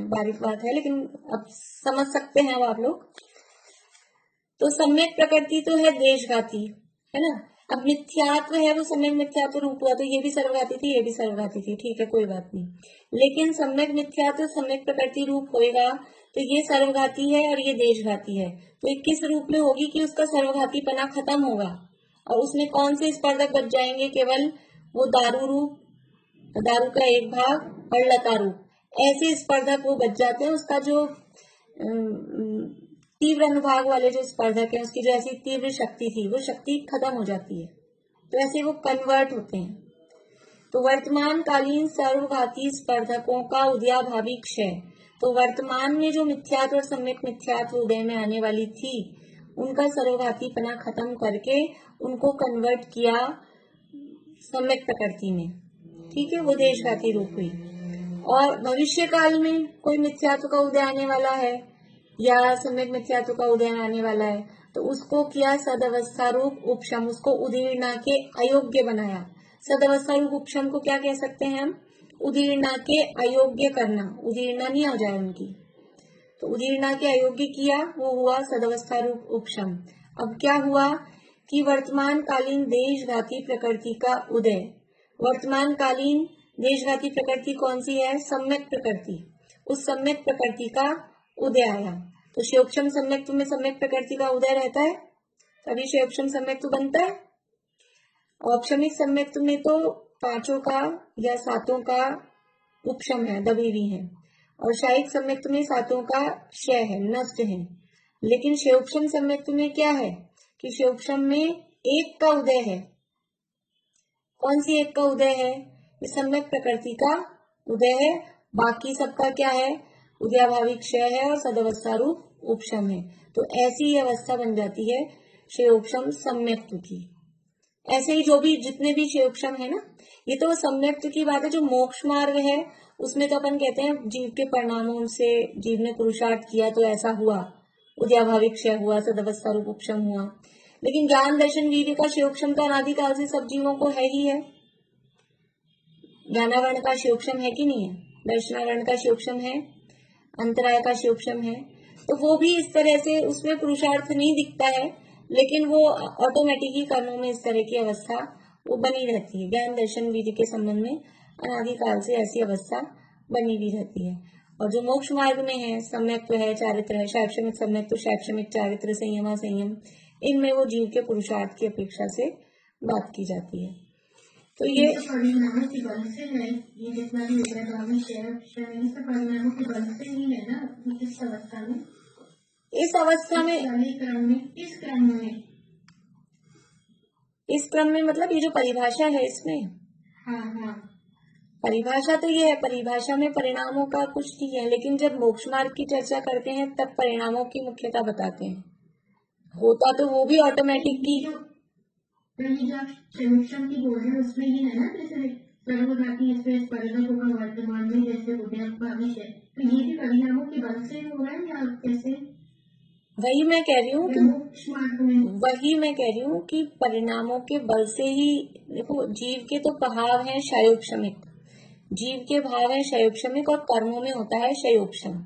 बारीक बात है, लेकिन अब समझ सकते हैं अब आप लोग। तो सम्यक प्रकृति तो है देशघाती, है ना। अब मिथ्यात्व है वो सम्यक मिथ्यात्व रूप हुआ, तो ये भी सर्वघाती थी, ये भी सर्वघाती थी, ठीक है कोई बात नहीं। लेकिन सम्यक मिथ्यात्व सम्यक प्रकृति रूप होएगा तो ये सर्वघाती है और ये देशघाती है, तो ये किस रूप में होगी कि उसका सर्वघातीपना खत्म होगा और उसमें कौन से स्पर्धक बच जाएंगे, केवल वो दारू रूप, दारू का एक भाग और लता रूप, ऐसे स्पर्धक वो बच जाते हैं। उसका जो तीव्र अनुभाग वाले जो स्पर्धक है, उसकी जो ऐसी तीव्र शक्ति थी वो शक्ति खत्म हो जाती है, तो ऐसे वो कन्वर्ट होते हैं। तो वर्तमान कालीन सर्वघाती स्पर्धकों का उदयाभावी क्षय, तो वर्तमान में जो मिथ्यात्व और सम्यक मिथ्यात्व उदय में आने वाली थी उनका सर्वघातीपना खत्म करके उनको कन्वर्ट किया सम्यक प्रकृति में, ठीक है, वो देशघाती रूप हुई। और भविष्य काल में कोई मिथ्यात्व का उदय आने वाला है या सम्यक मिथ्यात्व का उदय आने वाला है, तो उसको किया सदवस्था रूप उपशम, उसको उदीर्णा के अयोग्य बनाया। सदवस्था रूप उपशम को क्या कह सकते हैं हम, उदीर्णा के अयोग्य करना, उदीर्णा नहीं हो जाए उनकी, तो उदीर्णा के अयोग्य किया, वो हुआ सदवस्था रूप उपशम। अब क्या हुआ कि वर्तमान कालीन देशघाती प्रकृति का उदय, वर्तमान कालीन देशघाती प्रकृति कौन सी है, सम्यक प्रकृति, उस सम्यक प्रकृति का उदय आया। तो शयोक्षम सम्यक्त्व में सम्यक प्रकृति का उदय रहता है, तभी शयोक्षम सम्यक्त्व बनता है। औपशमिक सम्यक्त्व में तो पांचों का या सातों का उपशम है, दबे हुए हैं, और शायिक सम्यक्त्व में सातों का क्षय है, नष्ट है। लेकिन शयोक्षम सम्यक्त्व में क्या है कि शयोक्षम में एक का उदय है। कौन सी एक का उदय है, ये सम्यक प्रकृति का उदय है, बाकी सबका क्या है, उदयाभावी क्षय है और सदवस्था रूप उपशम है। तो ऐसी अवस्था बन जाती है शयोक्षम सम्यक्त्व की। ऐसे ही जो भी जितने भी शयोक्षम है ना, ये तो सम्यक्त्व की बात है। जो मोक्ष मार्ग है उसमें तो अपन कहते हैं जीव के परिणामों से जीव ने पुरुषार्थ किया तो ऐसा हुआ, उदयाभावी क्षय हुआ, सदवस्था रूप उपशम हुआ। लेकिन ज्ञान दर्शन वीर्य का शयोक्षम तो अनादिकाल से सब जीवों को है ही है। ज्ञानावरण का शयोक्षम है कि नहीं है, दर्शनावरण का शयोक्षम है, अंतराय का शयोक्षम है, तो वो भी इस तरह से उसमें पुरुषार्थ नहीं दिखता है, लेकिन वो ऑटोमेटिक ही कर्मों में इस तरह की अवस्था वो बनी रहती है। ज्ञान दर्शन वीर्य के संबंध में अनादिकाल से ऐसी अवस्था बनी हुई रहती है। और जो मोक्ष मार्ग में है, सम्यक्त्व है, चारित्र है, शैक्षणिक सम्यक्त्व, शैक्षणिक चारित्र, संयम संयम, इनमें वो जीव के पुरुषार्थ की अपेक्षा से बात की जाती है। तो ये परिणामों के बल से है, ये जितना भी उदयाभावी परिणामों के बल से ही है ना इस अवस्था में, इस अवस्था में, इस क्रम में मतलब ये जो परिभाषा है इसमें, हाँ, परिभाषा तो ये है, परिभाषा में परिणामों का कुछ नहीं है, लेकिन जब मोक्ष मार्ग की चर्चा करते हैं तब परिणामों की मुख्यता बताते हैं। होता तो वो भी ऑटोमेटिक की, शयोक्षम की बोल रहे हैं उसमें ही है ना, जैसे सर्वघाती इसमें स्पर्धकों का वर्तमान में जैसे उदयाभावी है, तो ये भी परिणामों के बल से हो रहा है या कैसे? वही मैं कह रही हूँ कि परिणामों के बल से ही। देखो जीव के तो भाव है शयोक्षमिक, जीव के भाव है शयोक्षमिक और कर्मों में होता है शयोक्षम।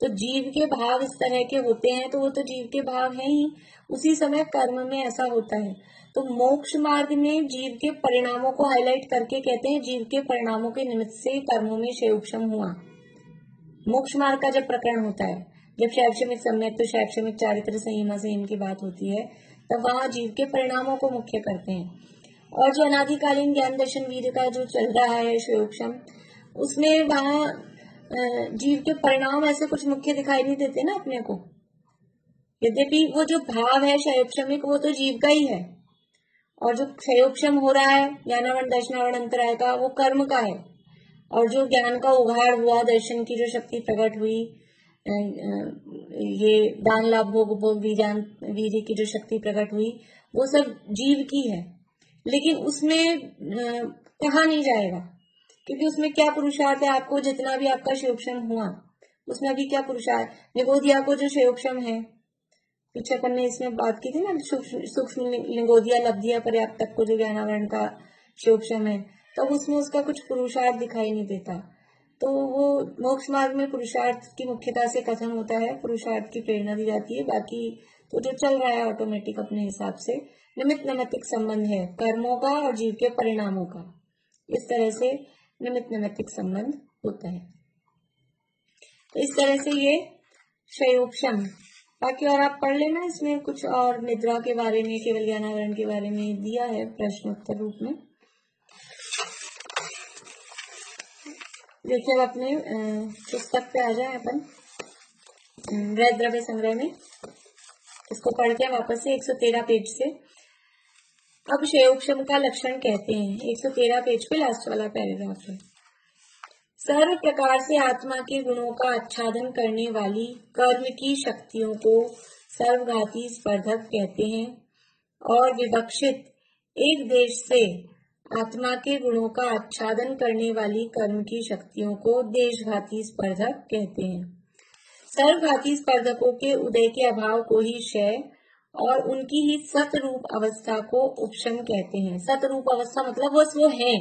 तो जीव के भाव इस तरह के होते हैं तो वो तो जीव के भाव हैं ही, उसी समय कर्म में ऐसा होता है। तो मोक्ष मार्ग में जीव के परिणामों को हाईलाइट करके कहते हैं जीव के परिणामों के निमित्त से कर्मों में शयोक्षम हुआ। मोक्ष मार्ग का जब प्रकरण होता है, जब शैक्षणिक सम्यक तो शैक्षणिक चारित्र संयम संयम की बात होती है, तब वहां जीव के परिणामों को मुख्य करते हैं। और जो अनादिकालीन ज्ञान दर्शन वीर्य का जो चल रहा है शयोक्षम, उसमें वहां जीव के परिणाम ऐसे कुछ मुख्य दिखाई नहीं देते ना अपने को। यद्यपि वो जो भाव है शयोक्षमिक वो तो जीव का ही है, और जो शयोक्षम हो रहा है ज्ञानावरण दर्शनावरण अंतराय का वो कर्म का है। और जो ज्ञान का उघाड़ हुआ, दर्शन की जो शक्ति प्रकट हुई, ये दान लाभ भोग भोग वीर्य की जो शक्ति प्रकट हुई, वो सब जीव की है। लेकिन उसमें कहा नहीं जाएगा, क्योंकि उसमें क्या पुरुषार्थ है। आपको जितना भी आपका शयोक्षम हुआ उसमें अभी क्या पुरुषार्थ, निगोदिया को जो शयोक्षम है, पीछे अपन ने इसमें बात की थी ना, सूक्ष्म लिंगोदिया लब्धिया पर्याप्त तक को जो ज्ञानावरण का शयोक्षम है, तब उसमें उसका कुछ पुरुषार्थ दिखाई नहीं देता। तो वो मोक्ष मार्ग में पुरुषार्थ की मुख्यता से कथन होता है, पुरुषार्थ की प्रेरणा दी जाती है, बाकी तो जो चल रहा है ऑटोमेटिक अपने हिसाब से निमित्त नैमित्तिक संबंध है कर्मों का और जीव के परिणामों का। इस तरह से निमित्त नैमित्तिक संबंध होता है। इस तरह से ये शयोपशम। बाकी और आप पढ़ लेना, इसमें कुछ और निद्रा के बारे में, केवल ज्ञानावरण के बारे में दिया है प्रश्नोत्तर रूप में। देखिए अब अपने पुस्तक पे आ जाए अपन, वृहद द्रव्य संग्रह में। इसको पढ़ के वापस से 113 पेज से। अब शयोपशम का लक्षण कहते हैं, 113 पेज पे लास्ट वाला पैराग्राफ है। सर्व प्रकार से आत्मा के गुणों का आच्छादन करने वाली कर्म की शक्तियों को सर्वघाती स्पर्धक कहते हैं और विवक्षित एक देश से आत्मा के गुणों का आच्छादन करने वाली कर्म की शक्तियों को देशघाती स्पर्धक कहते हैं। सर्वघाती स्पर्धकों के उदय के अभाव को ही क्षय और उनकी ही सतरूप अवस्था को उपशम कहते हैं। सतरूप अवस्था मतलब बस वो है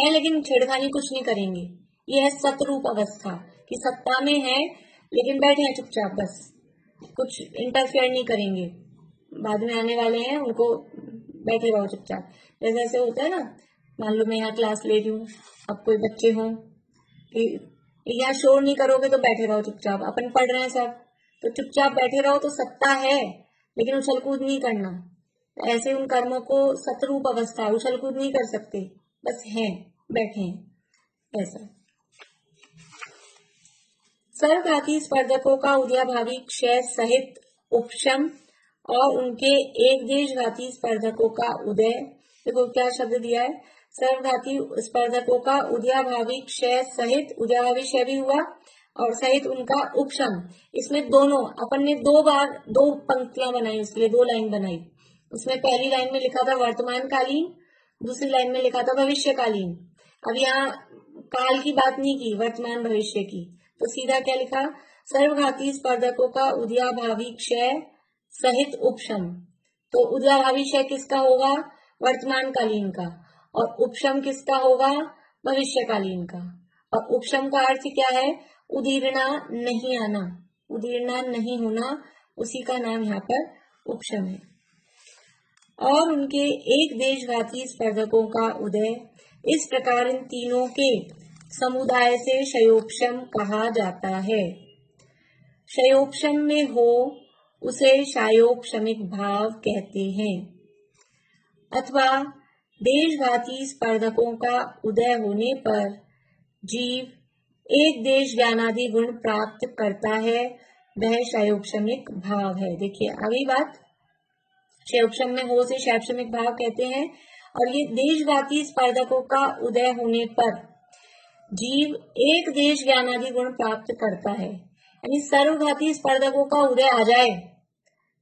लेकिन छेड़खानी कुछ नहीं करेंगे। ये है सतरूप अवस्था कि सत्ता में है लेकिन बैठे हैं चुपचाप, बस कुछ इंटरफेयर नहीं करेंगे। बाद में आने वाले हैं, उनको बैठे रहो चुपचाप। जैसे ऐसे होता है ना, मान लो मैं यहाँ क्लास ले रही हूँ, अब कोई बच्चे हों, यहाँ शोर नहीं करोगे तो बैठे रहो चुपचाप। अपन पढ़ रहे हैं सब, तो चुपचाप बैठे रहो, तो सत्ता है लेकिन उछल कूद नहीं करना। ऐसे उन कर्मों को सतरूप अवस्था, उछल कूद नहीं कर सकते, बस हैं, बैठे हैं, ऐसा। सर्वघाती स्पर्धकों का उदयाभावी क्षय सहित उपशम और उनके एक देशघाती स्पर्धकों का उदय। देखो क्या शब्द दिया है, सर्वघाती स्पर्धकों का उदयाभावी क्षय सहित, उदयाभावी क्षय भी हुआ और सहित उनका उपशम। इसमें दोनों अपन ने दो बार दो पंक्तियां बनाई, इसलिए दो लाइन बनाई। उसमें पहली लाइन में लिखा था वर्तमान कालीन, दूसरी लाइन में लिखा था भविष्यकालीन। अब यहाँ काल की बात नहीं की, वर्तमान भविष्य की, तो सीधा क्या लिखा, सर्वघाती स्पर्धकों का उदयाभावी क्षय सहित उपशम। तो उदयाभावी क्षय किसका होगा, वर्तमान कालीन का, और उपशम किसका होगा, भविष्यकालीन का। और उपशम का अर्थ क्या है, उदीर्णा नहीं आना, उदीर्णा नहीं होना, उसी का नाम यहाँ पर उपशम है। और उनके एक देशघाती स्पर्धकों का उदय। इस प्रकार इन तीनों के समुदाय से शयोपशम कहा जाता है। शयोपशम में हो उसे शायोपशमिक भाव कहते हैं, अथवा देशघाती स्पर्धकों का उदय होने पर जीव एक देश ज्ञानादि गुण प्राप्त करता है, वह शयोपशमिक भाव है। देखिए अभी बात, शयोपशम में हो से शयोपशमिक भाव कहते हैं, और ये देशघाती स्पर्धकों का उदय होने पर जीव एक देश ज्ञानादि गुण प्राप्त करता है। यानी सर्वघाती स्पर्धकों का उदय आ जाए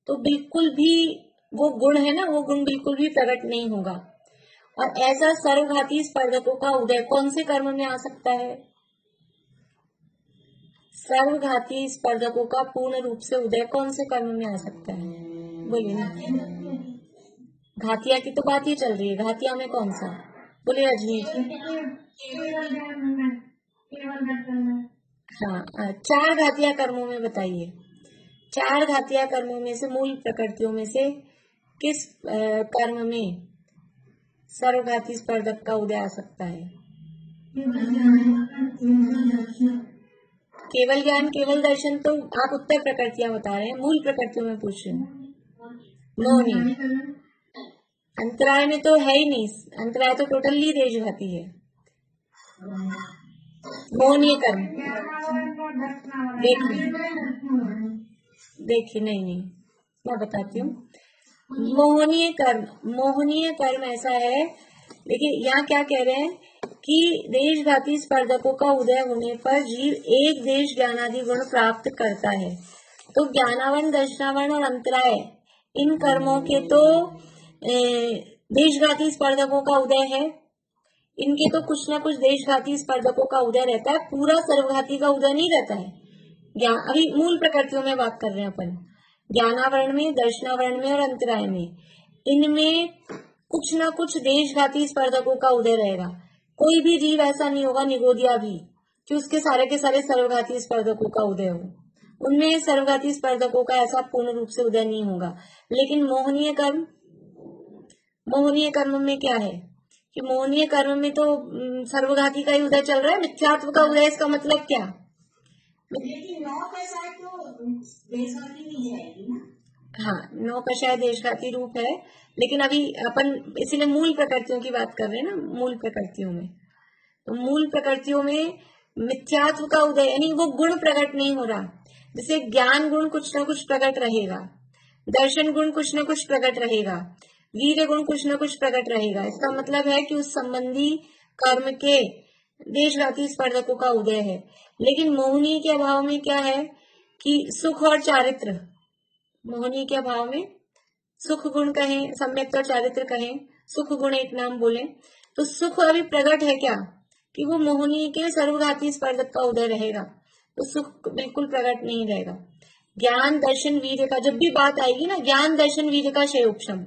तो बिल्कुल भी वो गुण है ना, वो गुण बिल्कुल भी प्रकट नहीं होगा। और ऐसा सर्वघाती स्पर्धकों का उदय कौन से कर्म में आ सकता है, सर्वघाती स्पर्धकों का पूर्ण रूप से उदय कौन से कर्म में आ सकता है, बोलिए ना। घातिया की तो बात ही चल रही है, घातिया में कौन सा, बोलिए रजनी। हाँ, 4 घातिया कर्मों में बताइए, 4 घातिया कर्मों में से, मूल प्रकृतियों में से किस कर्म में सर्वघाती स्पर्धक का उदय आ सकता है। केवल ज्ञान, केवल दर्शन तो आप उत्तर प्रकृतियां बता रहे हैं, मूल प्रकृतियों में पूछ रहे हैं। नहीं, अंतराय में तो है ही नहीं, अंतराय तो टोटली देशघाती है। मोहनीय कर्म देखिए नहीं मैं बताती हूँ। मोहनीय कर्म ऐसा है, देखिए यहाँ क्या कह रहे हैं कि देशघाती स्पर्धकों का उदय होने पर जीव एक देश ज्ञानादि गुण प्राप्त करता है। तो ज्ञानावरण, दर्शनावरण और अंतराय, इन कर्मों के तो देशघाती स्पर्धकों का उदय है, इनके तो कुछ ना कुछ देशघाती स्पर्धकों का उदय रहता है, पूरा सर्वघाती का उदय नहीं रहता है। अभी मूल प्रकृतियों में बात कर रहे हैं अपन, ज्ञानावरण में, दर्शनावरण में और अंतराय में, इनमें कुछ ना कुछ देशघाती स्पर्धकों का उदय रहेगा। कोई भी जीव ऐसा नहीं होगा, निगोदिया भी, कि उसके सारे के सारे सर्वघाती स्पर्धकों का उदय हो, उनमें सर्वघाती स्पर्धकों का ऐसा पूर्ण रूप से उदय नहीं होगा। लेकिन मोहनीय कर्म मोहनीय कर्म में क्या है कि मोहनीय कर्म में तो सर्वघाती का ही उदय चल रहा है, मिथ्यात्व का उदय। इसका मतलब क्या? लेकिन 9 कैसा है तो देशघाती नहीं जाएगी ना। हाँ, 9 कषाय देशघाती रूप है, लेकिन अभी अपन इसीलिए मूल प्रकृतियों की बात कर रहे हैं ना। मूल प्रकृतियों में, तो मूल प्रकृतियों में मिथ्यात्व का उदय, यानी वो गुण प्रकट नहीं हो रहा। जैसे ज्ञान गुण कुछ ना कुछ प्रकट रहेगा, दर्शन गुण कुछ ना कुछ प्रकट रहेगा, वीर्य गुण कुछ ना कुछ प्रकट रहेगा। इसका मतलब है कि उस संबंधी कर्म के देशघाती स्पर्धकों का उदय है। लेकिन मोहिनी के अभाव में क्या है कि सुख और चारित्र, मोहिनी के अभाव में सुख गुण कहें, सम्यक और चारित्र कहें, सुख गुण एक नाम बोले, तो सुख अभी प्रकट है क्या कि वो मोहिनी के सर्वघाती स्पर्धक का उदय रहेगा, तो सुख बिल्कुल प्रकट नहीं रहेगा। ज्ञान दर्शन वीर्य का जब भी बात आएगी ना, ज्ञान दर्शन वीर्य का क्षयोपशम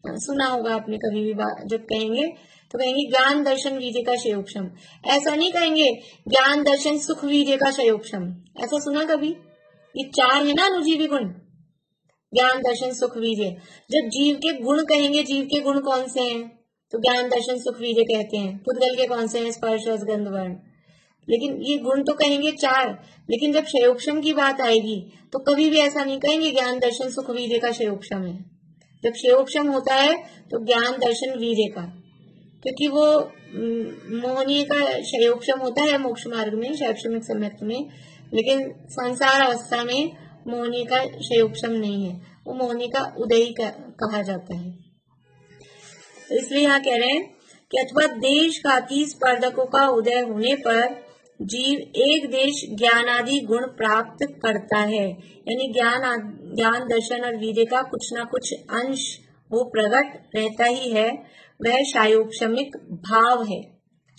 सुना होगा आपने कभी भी, जब कहेंगे तो कहेंगे ज्ञान दर्शन वीर्य का क्षयोपशम। ऐसा नहीं कहेंगे ज्ञान दर्शन सुख वीर्य का क्षयोपशम, ऐसा सुना कभी? ये 4 है ना अनुजीवी गुण, ज्ञान दर्शन सुख वीर्य। जब जीव के गुण कहेंगे, जीव के गुण कौन से हैं तो ज्ञान दर्शन सुख वीर्य कहते हैं। पुद्गल के कौन से हैं? स्पर्श रस गंध वर्ण। लेकिन ये गुण तो कहेंगे 4, लेकिन जब क्षयोपशम की बात आएगी तो कभी भी ऐसा नहीं कहेंगे ज्ञान दर्शन सुख वीर्य का क्षयोपशम है। जब क्षयोपशम होता है तो ज्ञान दर्शन वीर्य का, क्योंकि वो मोहनीय का क्षयोपशम होता है मोक्ष मार्ग में, शैक्षणिक सम्यक में, लेकिन संसार अवस्था में मोहनीय का क्षयोपशम नहीं है, वो मोहनीय का उदय कहा जाता है। तो इसलिए यहाँ कह रहे हैं कि अथवा देशघाती स्पर्धकों का उदय होने पर जीव एक देश ज्ञान आदि गुण प्राप्त करता है, यानी ज्ञान दर्शन और वीर्य का कुछ ना कुछ अंश वो प्रकट रहता ही है। वह क्षयोपशमिक भाव है।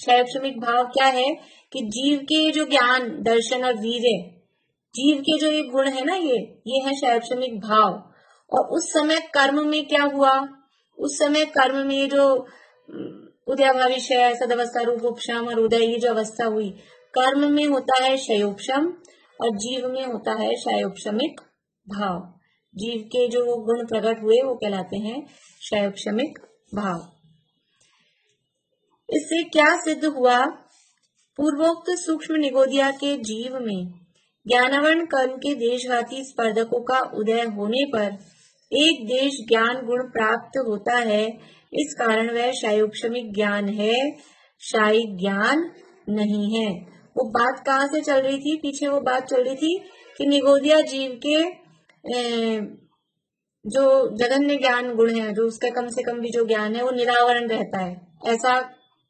क्षयोपशमिक भाव क्या है कि जीव के जो ज्ञान दर्शन और वीर्य, जीव के जो ये गुण है ना, ये है क्षयोपशमिक भाव। और उस समय कर्म में क्या हुआ? उस समय कर्म में जो उदयाभाविष्य सदवस्था रूप उपशम और उदय, ये जो अवस्था हुई, कर्म में होता है क्षयोपशम और जीव में होता है क्षयोपशमिक भाव। जीव के जो गुण प्रकट हुए वो कहलाते हैं क्षयोपशमिक भाव। इससे क्या सिद्ध हुआ? पूर्वोक्त सूक्ष्म निगोदिया के जीव में ज्ञानवर्ण कर्म के देशघाती स्पर्धकों का उदय होने पर एक देश ज्ञान गुण प्राप्त होता है। इस कारण वह क्षयोपशमिक ज्ञान है, क्षयिक ज्ञान नहीं है। वो बात कहाँ से चल रही थी? पीछे वो बात चल रही थी कि निगोदिया जीव के जो जघन्य ज्ञान गुण है, जो उसका कम से कम भी जो ज्ञान है वो निरावरण रहता है, ऐसा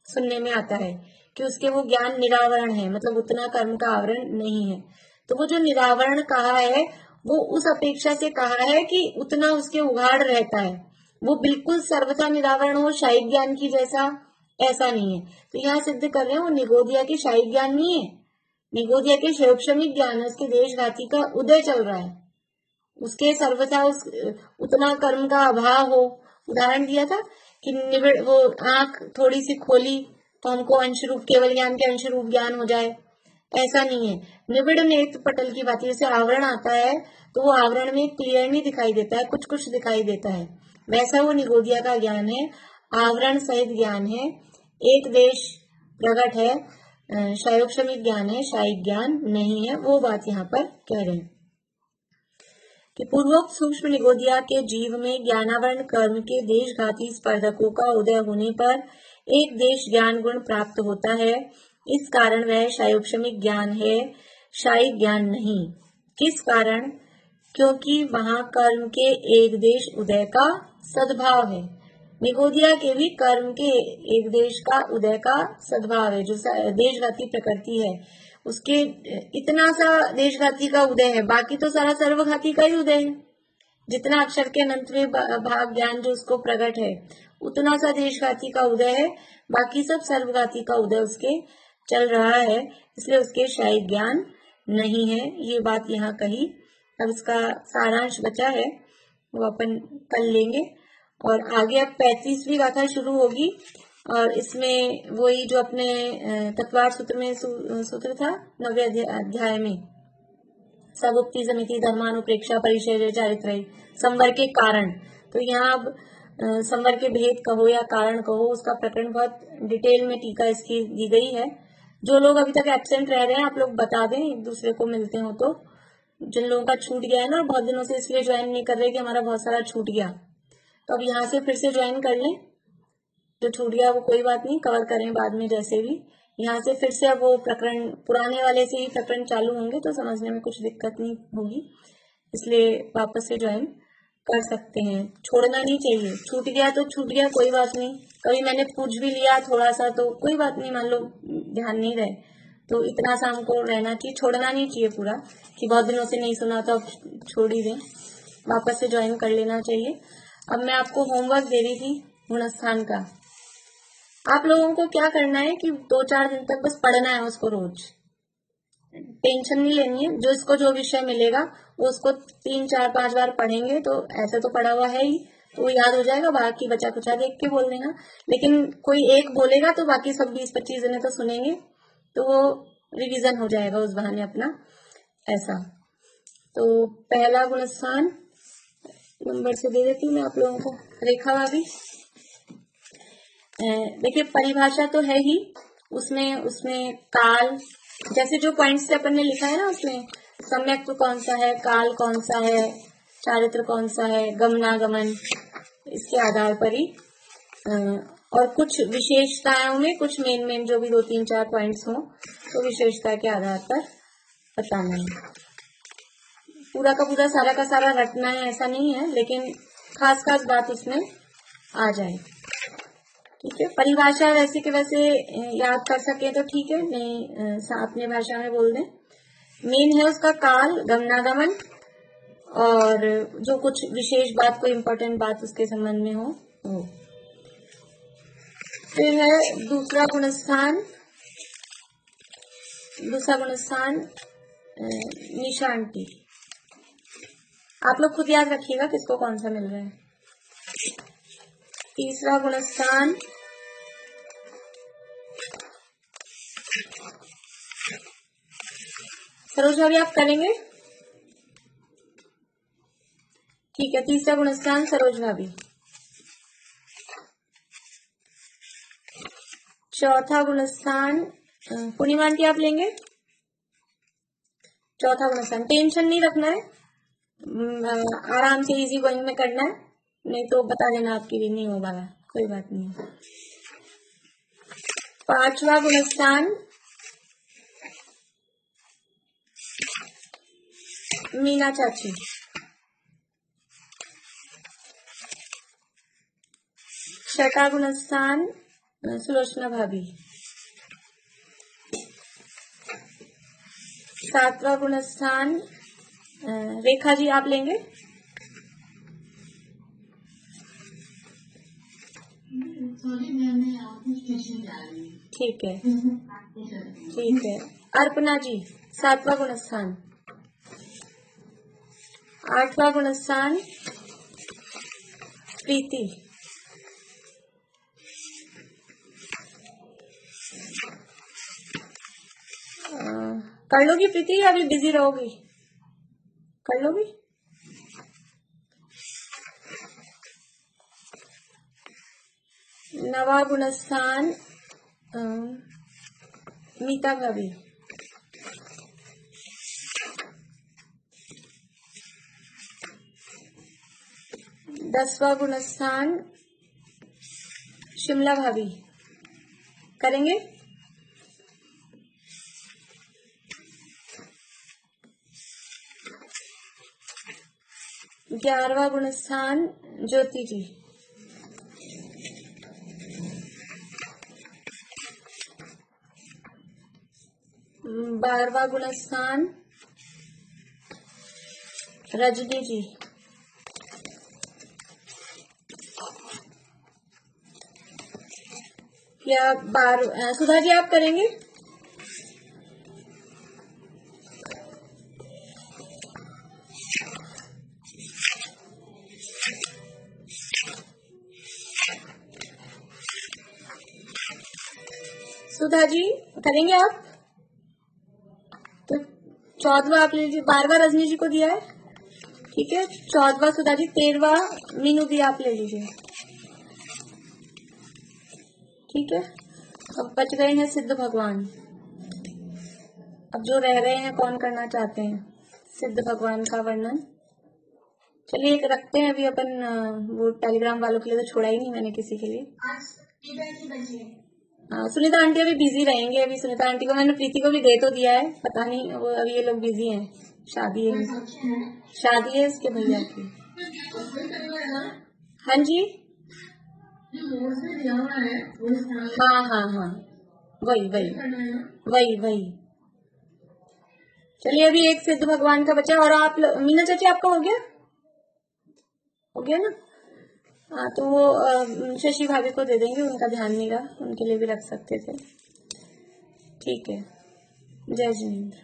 सुनने में आता है कि उसके वो ज्ञान निरावरण है, मतलब उतना कर्म का आवरण नहीं है। तो वो जो निरावरण कहा है वो उस अपेक्षा से कहा है कि उतना उसके उघाड़ रहता है, वो बिल्कुल सर्वथा निरावरण हो क्षयिक ज्ञान की जैसा, ऐसा नहीं है। तो यहाँ सिद्ध कर रहे हैं वो निगोदिया के क्षयिक ज्ञान नहीं है, निगोदिया के क्षयोपशमिक ज्ञान है, उसके देशघाती का उदय चल रहा है, उसके सर्वथा उतना कर्म का अभाव हो। उदाहरण दिया था कि निबिड़ वो आंख थोड़ी सी खोली तो हमको अंश रूप, केवल ज्ञान के अंश रूप ज्ञान हो जाए, ऐसा नहीं है। निबिड़ नेत्र पटल की बात, जैसे आवरण आता है तो वो आवरण में क्लियर नहीं दिखाई देता है, कुछ कुछ दिखाई देता है, वैसा वो निगोदिया का ज्ञान है, आवरण सहित ज्ञान है, एक देश प्रकट है, क्षयोपशमिक ज्ञान है, क्षयिक ज्ञान नहीं है। वो बात यहाँ पर कह रहे हैं कि पूर्वोक्त सूक्ष्म निगोदिया के जीव में ज्ञानावरण कर्म के देशघाती स्पर्धकों का उदय होने पर एक देश ज्ञान गुण प्राप्त होता है। इस कारण वह क्षयोपशमिक ज्ञान है, क्षयिक ज्ञान नहीं। किस कारण? क्योंकि वहां कर्म के एक देश उदय का सद्भाव है। निगोदिया के भी कर्म के एक देश का उदय का सद्भाव है, जो देशघाती प्रकृति है उसके इतना सा देशघाती का उदय है, बाकी तो सारा सर्वघाती का ही उदय है। जितना अक्षर के अनंत में भाग ज्ञान जो उसको प्रकट है उतना सा देशघाती का उदय है, बाकी सब सर्वघाती का उदय उसके चल रहा है, इसलिए उसके क्षयिक ज्ञान नहीं है। ये बात यहाँ कही। अब इसका सारांश बचा है वो अपन कल लेंगे, और आगे अब 35वीं गाथा शुरू होगी, और इसमें वही जो अपने तत्वार सूत्र में सूत्र था 9वें अध्याय में, सबुक्ति समिति धर्मानुप्रेक्षा परिचय चारित्र संवर के कारण। तो यहाँ अब संवर के भेद कहो या कारण कहो, उसका प्रकरण बहुत डिटेल में टीका इसकी दी गई है। जो लोग अभी तक एब्सेंट रह रहे हैं आप लोग बता दें, एक दूसरे को मिलते हो तो। जिन लोगों का छूट गया है ना, बहुत दिनों से इसलिए ज्वाइन नहीं कर रहे कि हमारा बहुत सारा छूट गया, तो अब यहाँ से फिर से ज्वाइन कर लें। जो छूट गया वो कोई बात नहीं, कवर करें बाद में जैसे भी। यहाँ से फिर से अब वो प्रकरण पुराने वाले से ही प्रकरण चालू होंगे तो समझने में कुछ दिक्कत नहीं होगी, इसलिए वापस से ज्वाइन कर सकते हैं। छोड़ना नहीं चाहिए, छूट गया तो छूट गया, कोई बात नहीं। कभी मैंने पूछ भी लिया थोड़ा सा तो कोई बात नहीं, मान लो ध्यान नहीं रहे तो इतना सा हमको रहना चाहिए, छोड़ना नहीं चाहिए पूरा कि बहुत दिनों से नहीं सुना तो छोड़ ही दें, वापस से ज्वाइन कर लेना चाहिए। अब मैं आपको होमवर्क दे रही थी गुणस्थान का। आप लोगों को क्या करना है कि 2-4 दिन तक बस पढ़ना है उसको, रोज टेंशन नहीं लेनी है। जो इसको जो विषय मिलेगा वो उसको 3-4-5 बार पढ़ेंगे तो ऐसे तो पढ़ा हुआ है ही तो वो याद हो जाएगा, बाकी बचा कुचा देख के बोल देना। लेकिन कोई एक बोलेगा तो बाकी सब 20-25 जने तो सुनेंगे, तो वो रिवीजन हो जाएगा उस बहाने अपना, ऐसा। तो पहला गुणस्थान नंबर से दे देती हूँ मैं आप लोगों को। रेखा भाभी, देखिए परिभाषा तो है ही, उसमें काल, जैसे जो पॉइंट्स से अपन ने लिखा है ना, उसमें सम्यक्त्व कौन सा है, काल कौन सा है, चारित्र कौन सा है, गमनागमन, इसके आधार पर ही और कुछ विशेषताओं में कुछ मेन जो भी 2-3-4 पॉइंट्स हो तो विशेषता के आधार पर बताना है। पूरा का पूरा सारा का सारा रटना है ऐसा नहीं है, लेकिन खास बात उसमें आ जाए। ठीक है, परिभाषा वैसे के वैसे याद कर सके तो ठीक है, नहीं अपने भाषा में बोल दें। मेन है उसका काल, गमनागमन और जो कुछ विशेष बात, कोई इम्पोर्टेंट बात उसके संबंध में हो वो। फिर है दूसरा गुणस्थान निशांति। आप लोग खुद याद रखिएगा किसको कौन सा मिल रहा है। तीसरा गुणस्थान सरोज भाभी आप करेंगे? ठीक है, तीसरा गुणस्थान सरोज भाभी। चौथा गुणस्थान पूर्णिमा आंटी आप लेंगे? चौथा गुणस्थान टेंशन नहीं रखना है, आराम से इजी गोइंग में करना है, नहीं तो बता देना आपकी भी नहीं हो पाएगा, कोई बात नहीं। पांचवा गुणस्थान मीना चाची। छठा गुणस्थान सुलोचना भाभी। सातवां गुणस्थान रेखा जी आप लेंगे? ठीक है, ठीक है। अर्पणा जी सातवां गुणस्थान। आठवां गुणस्थान प्रीति। कर लोगी प्रीति या अभी बिजी रहोगी? कर लोगी? नवा गुणस्थान मीता भाभी। 10वां गुणस्थान शिमला भाभी। करेंगे? ग्यारहवां गुणस्थान ज्योति जी। 12वां गुणस्थान रजनी जी। क्या सुधा जी आप करेंगे? सुधा जी करेंगे आप? तो 14वां आप ले लीजिए, 12वां रजनी जी को दिया है, ठीक है। 14वां सुधा जी, 13वां मीनू जी आप ले लीजिए। ठीक है, अब बच गए हैं सिद्ध भगवान। अब जो रह रहे हैं कौन करना चाहते हैं सिद्ध भगवान का वर्णन? चलिए एक रखते हैं अभी अपन, वो टेलीग्राम वालों के लिए तो छोड़ा ही नहीं मैंने किसी के लिए। सुनीता आंटी अभी बिजी रहेंगे, अभी सुनीता आंटी को मैंने प्रीति को भी दे तो दिया है, पता नहीं वो अभी ये लोग बिजी हैं, शादी है उसके भैया की। हाँ जी, हाँ वही। चलिए अभी एक सिद्ध भगवान का बचा, और आप मीना चाची आपका हो गया ना? हाँ तो वो शशि भाभी को दे देंगे, उनका ध्यान नहीं रहा, उनके लिए भी रख सकते थे। ठीक है, जय जिनेंद्र।